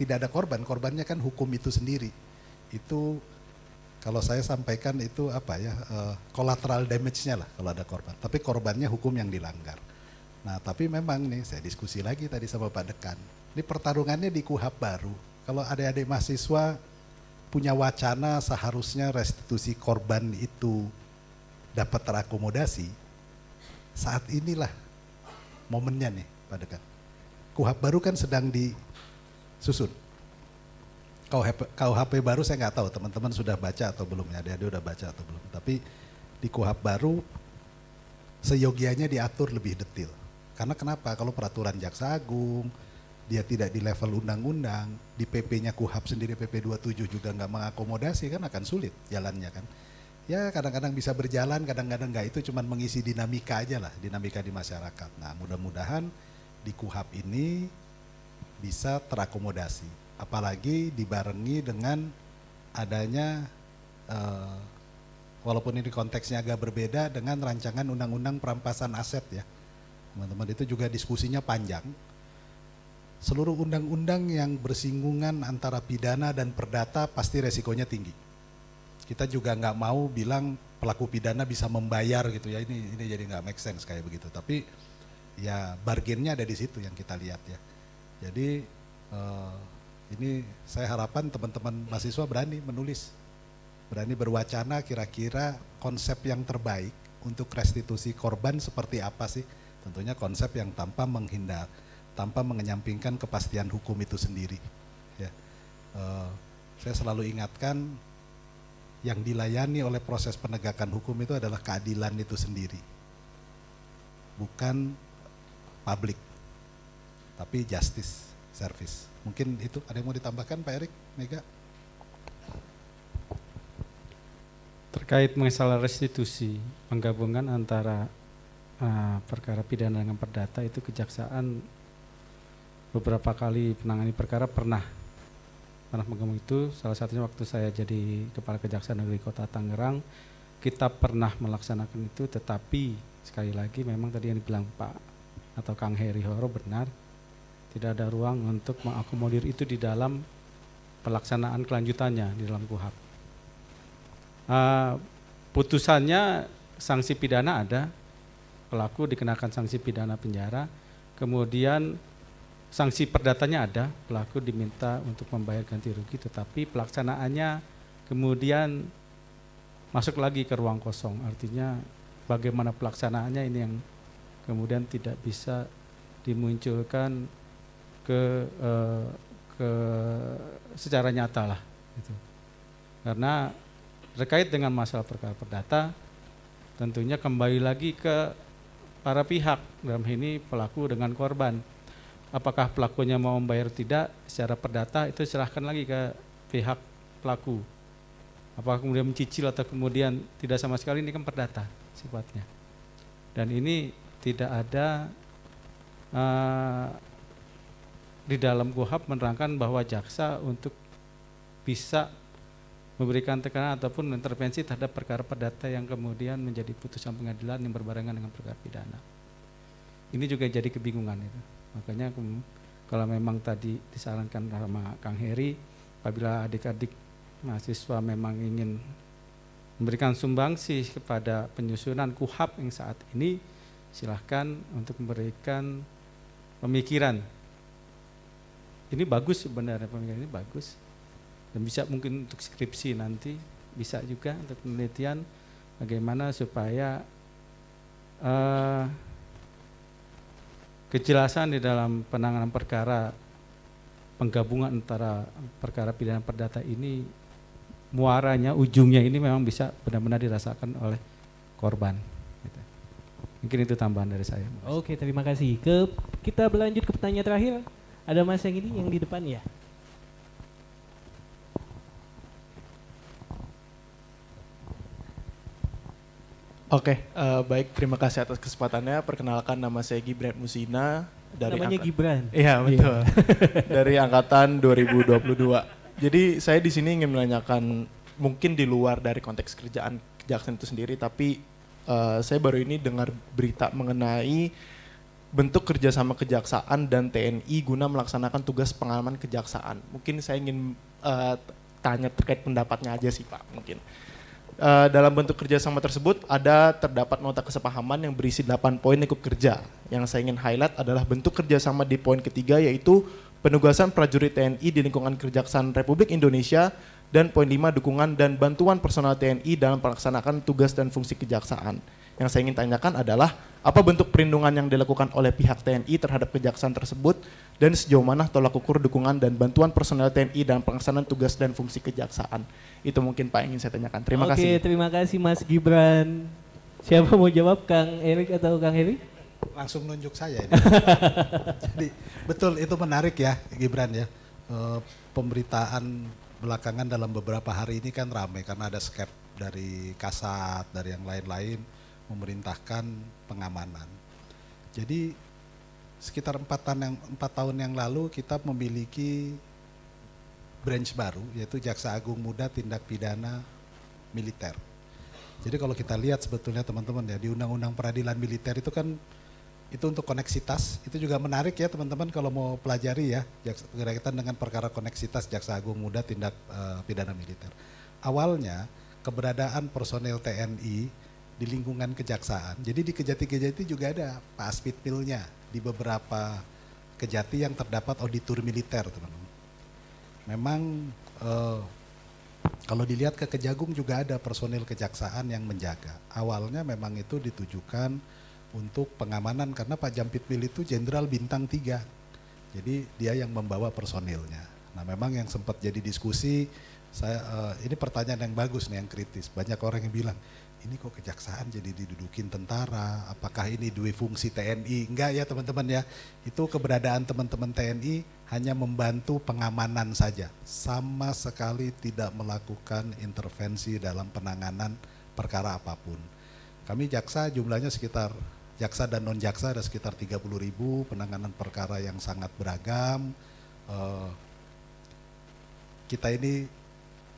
tidak ada korban, korbannya kan hukum itu sendiri. Itu kalau saya sampaikan itu apa ya, collateral damage-nya lah kalau ada korban. Tapi korbannya hukum yang dilanggar. Nah tapi memang nih saya diskusi lagi tadi sama Pak Dekan. Ini pertarungannya di KUHAP baru. Kalau adik-adik mahasiswa punya wacana seharusnya restitusi korban itu dapat terakomodasi, saat inilah momennya nih Pak Dekan. KUHAP baru kan sedang disusun. KUHP baru saya nggak tahu teman-teman sudah baca atau belum ya, dia udah baca atau belum. Tapi di KUHP baru seyogianya diatur lebih detail. Karena kenapa? Kalau peraturan Jaksa Agung dia tidak di level undang-undang, di PP-nya KUHP sendiri PP 27 juga nggak mengakomodasi kan akan sulit jalannya kan. Ya kadang-kadang bisa berjalan, kadang-kadang nggak, itu cuman mengisi dinamika aja lah, dinamika di masyarakat. Nah mudah-mudahan di KUHP ini bisa terakomodasi. Apalagi dibarengi dengan adanya, walaupun ini konteksnya agak berbeda dengan rancangan undang-undang perampasan aset ya. Teman-teman itu juga diskusinya panjang. Seluruh undang-undang yang bersinggungan antara pidana dan perdata pasti resikonya tinggi. Kita juga nggak mau bilang pelaku pidana bisa membayar gitu ya, ini jadi nggak make sense kayak begitu. Tapi ya bargainnya ada di situ yang kita lihat ya. Jadi ini saya harapan teman-teman mahasiswa berani menulis, berani berwacana kira-kira konsep yang terbaik untuk restitusi korban seperti apa sih? Tentunya konsep yang tanpa menghindar, tanpa mengenyampingkan kepastian hukum itu sendiri. Ya, saya selalu ingatkan yang dilayani oleh proses penegakan hukum itu adalah keadilan itu sendiri, bukan publik, tapi justice service. Mungkin itu ada yang mau ditambahkan Pak Erik, Mega? Terkait masalah restitusi, penggabungan antara perkara pidana dengan perdata itu kejaksaan beberapa kali menangani perkara pernah menggabung itu. Salah satunya waktu saya jadi Kepala Kejaksaan Negeri Kota Tangerang, kita pernah melaksanakan itu, tetapi sekali lagi memang tadi yang dibilang Pak atau Kang Heri Horo benar, tidak ada ruang untuk mengakomodir itu di dalam pelaksanaan kelanjutannya di dalam KUHAP. Putusannya sanksi pidana ada, pelaku dikenakan sanksi pidana penjara, kemudian sanksi perdatanya ada, pelaku diminta untuk membayar ganti rugi, tetapi pelaksanaannya kemudian masuk lagi ke ruang kosong. Artinya bagaimana pelaksanaannya ini yang kemudian tidak bisa dimunculkan ke secara nyata lah. Gitu. Karena terkait dengan masalah perkara perdata, tentunya kembali lagi ke para pihak, dalam ini pelaku dengan korban. Apakah pelakunya mau membayar tidak secara perdata, itu serahkan lagi ke pihak pelaku. Apakah kemudian mencicil atau kemudian tidak sama sekali, ini kan perdata sifatnya. Dan ini tidak ada di dalam KUHAP menerangkan bahwa jaksa untuk bisa memberikan tekanan ataupun intervensi terhadap perkara perdata yang kemudian menjadi putusan pengadilan yang berbarengan dengan perkara pidana. Ini juga jadi kebingungan itu. Makanya kalau memang tadi disarankan sama Kang Heri, apabila adik-adik mahasiswa memang ingin memberikan sumbangsi kepada penyusunan KUHAP yang saat ini, silahkan untuk memberikan pemikiran. Ini bagus sebenarnya, pemikiran ini bagus. Dan bisa mungkin untuk skripsi nanti, bisa juga untuk penelitian bagaimana supaya kejelasan di dalam penanganan perkara, penggabungan antara perkara pidana perdata ini, muaranya, ujungnya ini memang bisa benar-benar dirasakan oleh korban. Gitu. Mungkin itu tambahan dari saya. Oke, terima kasih. Kita berlanjut ke pertanyaan terakhir. Ada Mas yang ini, yang di depan ya. Oke, baik, terima kasih atas kesempatannya. Perkenalkan, nama saya Gibran Musina dari namanya Gibran. Iya, betul. Dari angkatan 2022. Jadi saya di sini ingin menanyakan, mungkin di luar dari konteks kerjaan kejaksaan itu sendiri, tapi saya baru ini dengar berita mengenai bentuk kerjasama kejaksaan dan TNI guna melaksanakan tugas pengamanan kejaksaan. Mungkin saya ingin tanya terkait pendapatnya aja sih Pak, mungkin. Dalam bentuk kerjasama tersebut terdapat nota kesepahaman yang berisi 8 poin lingkup kerja. Yang saya ingin highlight adalah bentuk kerjasama di poin ketiga, yaitu penugasan prajurit TNI di lingkungan Kejaksaan Republik Indonesia, dan poin 5 dukungan dan bantuan personal TNI dalam melaksanakan tugas dan fungsi kejaksaan. Yang saya ingin tanyakan adalah apa bentuk perlindungan yang dilakukan oleh pihak TNI terhadap kejaksaan tersebut, dan sejauh mana tolak ukur dukungan dan bantuan personel TNI dalam pelaksanaan tugas dan fungsi kejaksaan. Itu mungkin Pak ingin saya tanyakan. Terima kasih. Oke, terima kasih Mas Gibran. Siapa mau jawab, Kang Erik atau Kang Heri? Langsung nunjuk saya ini. Jadi betul, itu menarik ya Gibran ya. Pemberitaan belakangan dalam beberapa hari ini kan ramai karena ada skep dari Kasat, dari yang lain-lain memerintahkan pengamanan. Jadi sekitar 4 tahun yang lalu kita memiliki branch baru, yaitu Jaksa Agung Muda Tindak Pidana Militer. Jadi kalau kita lihat sebetulnya teman-teman ya, di Undang-Undang Peradilan Militer itu kan itu untuk koneksitas, itu juga menarik ya teman-teman kalau mau pelajari ya, berkaitan dengan perkara koneksitas Jaksa Agung Muda Tindak Pidana Militer. Awalnya keberadaan personel TNI di lingkungan kejaksaan. Jadi di Kejati-Kejati juga ada Pak Aspidpilnya di beberapa Kejati yang terdapat auditor militer, teman-teman. Memang kalau dilihat ke Kejagung juga ada personil kejaksaan yang menjaga. Awalnya memang itu ditujukan untuk pengamanan karena Pak Jampitmil itu Jenderal Bintang 3. Jadi dia yang membawa personilnya. Nah, memang yang sempat jadi diskusi, ini pertanyaan yang bagus nih, yang kritis. Banyak orang yang bilang, ini kok kejaksaan jadi didudukin tentara, apakah ini dua fungsi TNI? Enggak ya teman-teman ya, itu keberadaan teman-teman TNI hanya membantu pengamanan saja, sama sekali tidak melakukan intervensi dalam penanganan perkara apapun. Kami jaksa jumlahnya sekitar, jaksa dan non-jaksa ada sekitar 30.000, penanganan perkara yang sangat beragam. Kita ini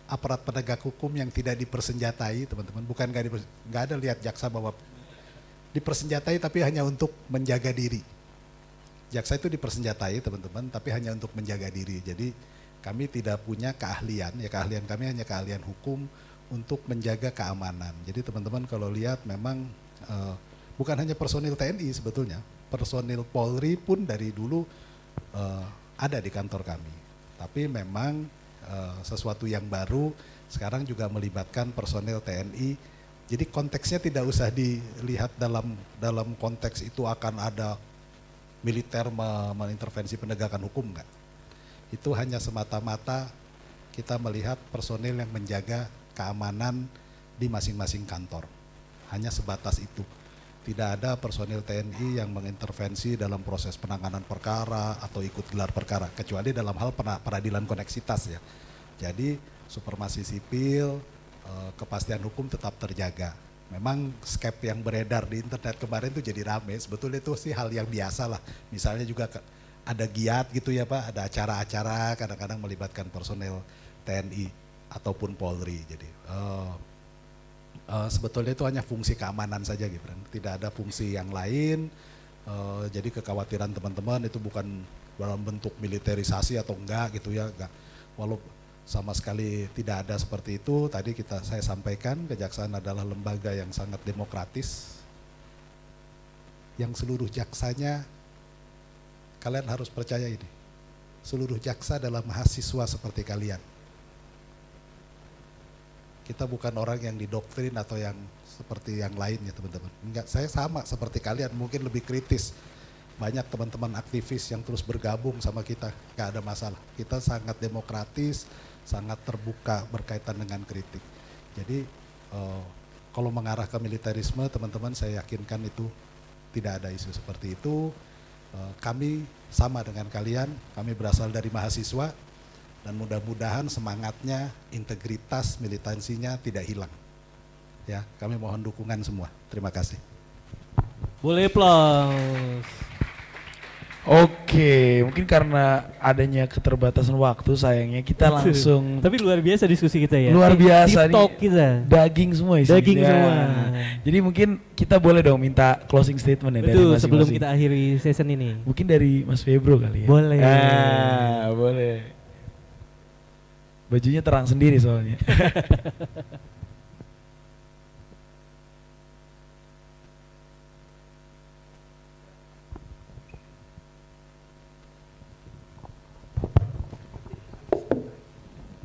aparat penegak hukum yang tidak dipersenjatai, teman-teman. Bukan nggak ada lihat jaksa bahwa dipersenjatai tapi hanya untuk menjaga diri. Jaksa itu dipersenjatai, teman-teman, tapi hanya untuk menjaga diri. Jadi kami tidak punya keahlian, ya keahlian kami hanya keahlian hukum untuk menjaga keamanan. Jadi teman-teman kalau lihat memang bukan hanya personil TNI sebetulnya, personil Polri pun dari dulu ada di kantor kami. Tapi memang sesuatu yang baru sekarang juga melibatkan personel TNI. Jadi konteksnya tidak usah dilihat dalam konteks itu akan ada militer mengintervensi penegakan hukum, enggak. Itu hanya semata-mata kita melihat personel yang menjaga keamanan di masing-masing kantor. Hanya sebatas itu. Tidak ada personil TNI yang mengintervensi dalam proses penanganan perkara atau ikut gelar perkara, kecuali dalam hal peradilan koneksitas ya. Jadi supremasi sipil, kepastian hukum tetap terjaga. Memang skep yang beredar di internet kemarin itu jadi rame, sebetulnya itu sih hal yang biasa lah. Misalnya juga ada giat gitu ya Pak, ada acara-acara kadang-kadang melibatkan personel TNI ataupun Polri. Jadi sebetulnya itu hanya fungsi keamanan saja Gibran, tidak ada fungsi yang lain. Jadi kekhawatiran teman-teman itu bukan dalam bentuk militerisasi atau enggak gitu ya, enggak. Walaupun sama sekali tidak ada seperti itu. Tadi saya sampaikan kejaksaan adalah lembaga yang sangat demokratis, yang seluruh jaksanya, kalian harus percaya ini, seluruh jaksa adalah mahasiswa seperti kalian. Kita bukan orang yang didoktrin atau yang seperti yang lainnya teman-teman. Enggak, saya sama seperti kalian, mungkin lebih kritis. Banyak teman-teman aktivis yang terus bergabung sama kita, nggak ada masalah. Kita sangat demokratis, sangat terbuka berkaitan dengan kritik. Jadi kalau mengarah ke militerisme, teman-teman saya yakinkan itu tidak ada isu seperti itu. Kami sama dengan kalian, kami berasal dari mahasiswa, dan mudah-mudahan semangatnya, integritas, militansinya tidak hilang. Ya, kami mohon dukungan semua. Terima kasih. Boleh aplaus. Oke, mungkin karena adanya keterbatasan waktu sayangnya kita langsung. Tapi luar biasa diskusi kita ya. Luar biasa nih. TikTok kita. Daging semua isinya. Daging semua. Jadi mungkin kita boleh dong minta closing statement ya. Betul, dari sebelum kita akhiri season ini. Mungkin dari Mas Febro kali ya. Boleh. Boleh. Bajunya terang sendiri soalnya.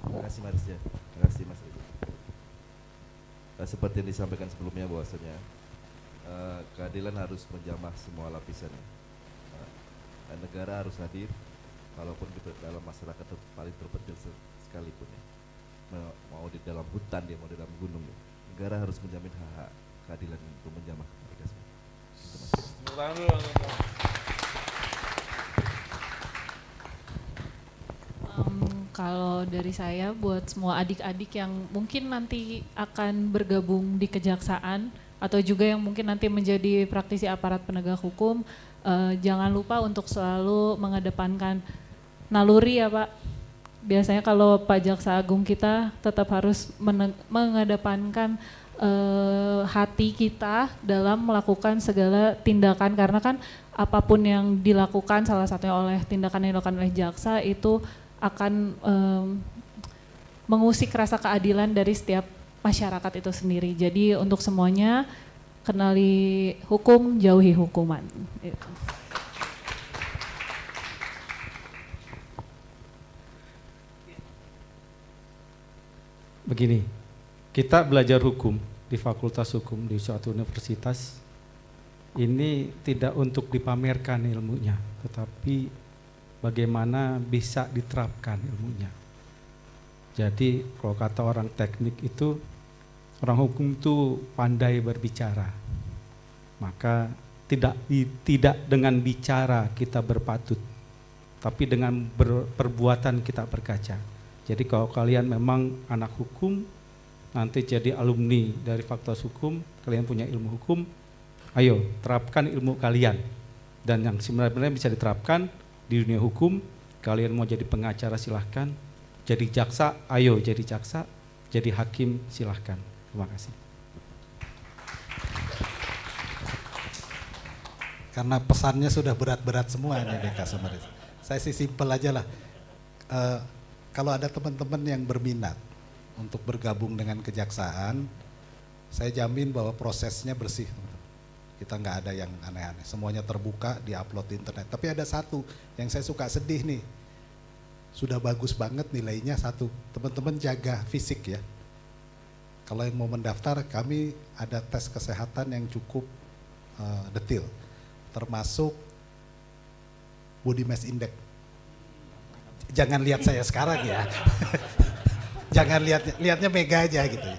Terima kasih Mas ya. Terima kasih Mas. Seperti yang disampaikan sebelumnya bahwasanya keadilan harus menjamah semua lapisan. Negara harus hadir, walaupun dalam masyarakat paling terpencil sekalipun ya. Mau di dalam hutan dia, mau di dalam gunung ya. Negara harus menjamin hak keadilan untuk menjamah mereka semua. Kalau dari saya buat semua adik-adik yang mungkin nanti akan bergabung di kejaksaan atau juga yang mungkin nanti menjadi praktisi aparat penegak hukum, jangan lupa untuk selalu mengedepankan naluri ya Pak. Biasanya kalau Pak Jaksa Agung kita tetap harus mengedepankan hati kita dalam melakukan segala tindakan, karena kan apapun yang dilakukan, salah satunya oleh tindakan yang dilakukan oleh jaksa itu akan mengusik rasa keadilan dari setiap masyarakat itu sendiri. Jadi untuk semuanya kenali hukum, jauhi hukuman. Itu. Begini, kita belajar hukum di Fakultas Hukum di suatu universitas ini tidak untuk dipamerkan ilmunya, tetapi bagaimana bisa diterapkan ilmunya. Jadi kalau kata orang teknik itu, orang hukum itu pandai berbicara. Maka tidak dengan bicara kita berpatut, tapi dengan perbuatan kita berkaca. Jadi kalau kalian memang anak hukum, nanti jadi alumni dari Fakultas Hukum, kalian punya ilmu hukum, ayo terapkan ilmu kalian. Dan yang sebenarnya bisa diterapkan di dunia hukum, kalian mau jadi pengacara silahkan, jadi jaksa, ayo jadi jaksa, jadi hakim silahkan. Terima kasih. Karena pesannya sudah berat-berat semua nih Deka sama Reza. Saya sih simpel aja lah. Kalau ada teman-teman yang berminat untuk bergabung dengan kejaksaan, saya jamin bahwa prosesnya bersih. Kita nggak ada yang aneh-aneh, semuanya terbuka, diupload di internet. Tapi ada satu yang saya suka sedih nih, sudah bagus banget nilainya satu, teman-teman jaga fisik ya. Kalau yang mau mendaftar, kami ada tes kesehatan yang cukup detail, termasuk body mass index. Jangan lihat saya sekarang ya, jangan lihatnya mega aja gitu.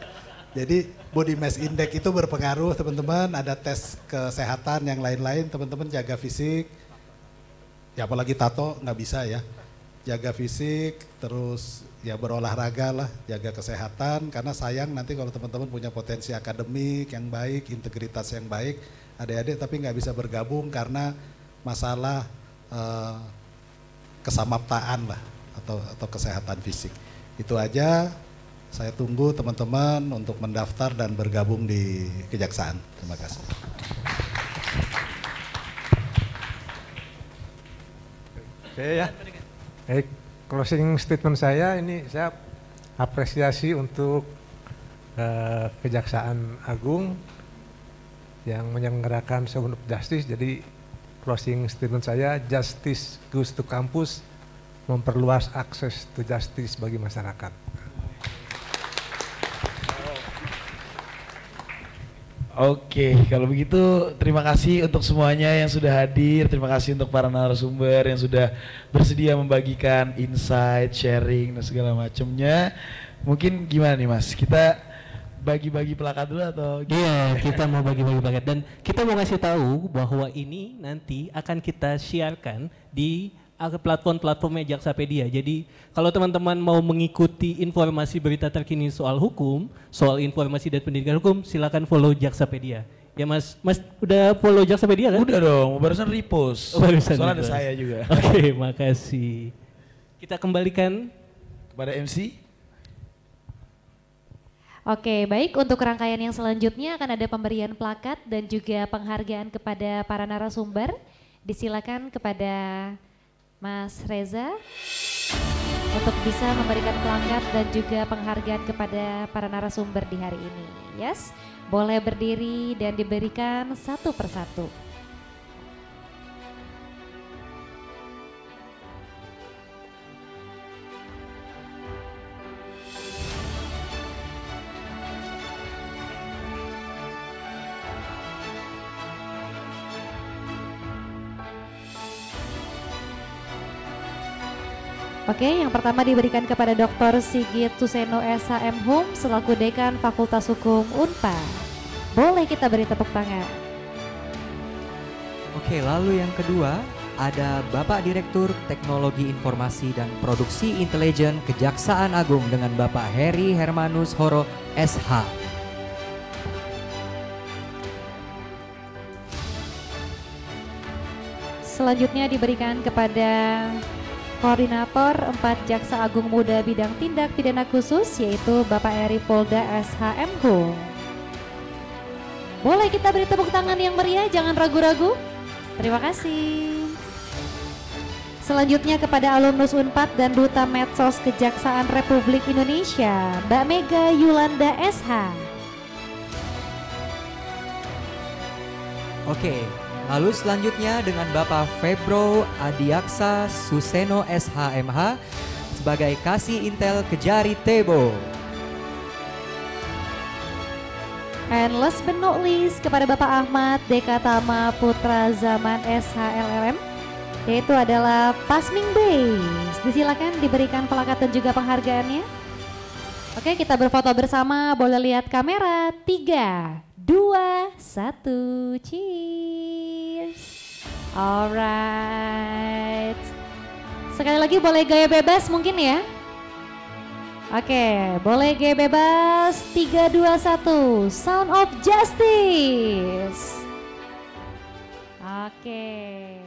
Jadi body mass index itu berpengaruh teman-teman, ada tes kesehatan yang lain-lain, teman-teman jaga fisik, ya apalagi tato nggak bisa ya, jaga fisik, terus ya berolahraga lah, jaga kesehatan, karena sayang nanti kalau teman-teman punya potensi akademik yang baik, integritas yang baik, adik-adik tapi nggak bisa bergabung karena masalah kesamaptaan lah atau kesehatan fisik. Itu aja, saya tunggu teman-teman untuk mendaftar dan bergabung di kejaksaan. Terima kasih. Oke ya. Closing statement saya ini, saya apresiasi untuk Kejaksaan Agung yang menyelenggarakan Sound of Justice. Jadi closing statement saya, justice goes to campus, memperluas akses to justice bagi masyarakat. Oke, kalau begitu terima kasih untuk semuanya yang sudah hadir, terima kasih untuk para narasumber yang sudah bersedia membagikan insight, sharing, dan segala macamnya. Mungkin gimana nih Mas, kita bagi-bagi plakat dulu atau Iya, kita mau bagi-bagi plakat dan kita mau ngasih tahu bahwa ini nanti akan kita siarkan di platform-platformnya Jaksapedia. Jadi kalau teman-teman mau mengikuti informasi berita terkini soal hukum, soal informasi dan pendidikan hukum, silakan follow Jaksapedia. Ya Mas udah follow Jaksapedia kan? Udah dong, barusan repost. Soalnya ada saya juga. Oke, makasih. Kita kembalikan kepada MC. Oke, baik, untuk rangkaian yang selanjutnya akan ada pemberian plakat dan juga penghargaan kepada para narasumber. Disilakan kepada Mas Reza untuk bisa memberikan plakat dan juga penghargaan kepada para narasumber di hari ini. Yes, boleh berdiri dan diberikan satu persatu. Oke, yang pertama diberikan kepada Dr. Sigit Tuseno SHM Hum selaku Dekan Fakultas Hukum Unpad. Boleh kita beri tepuk tangan. Oke, lalu yang kedua ada Bapak Direktur Teknologi Informasi dan Produksi Intelijen Kejaksaan Agung dengan Bapak Heri Hermanus Horo SH. Selanjutnya diberikan kepada Koordinator 4 Jaksa Agung Muda Bidang Tindak Pidana Khusus yaitu Bapak Eri Polda SHM Hum. Boleh kita beri tepuk tangan yang meriah, jangan ragu-ragu. Terima kasih. Selanjutnya kepada alumnus Unpad dan Duta Medsos Kejaksaan Republik Indonesia, Mbak Mega Yulanda SH. Oke, lalu selanjutnya dengan Bapak Febro Adiaksa Suseno SHMH sebagai Kasih Intel Kejari Tebo. And last but not least kepada Bapak Ahmad Dekatama Putra Zaman SHLLM, yaitu adalah Pasming Base. Disilakan diberikan plakat dan juga penghargaannya. Oke, kita berfoto bersama, boleh lihat kamera. 3, 2, 1, cheers. Alright. Sekali lagi boleh gaya bebas mungkin ya. Oke, boleh gaya bebas. 3, 2, 1, Sound of Justice. Oke.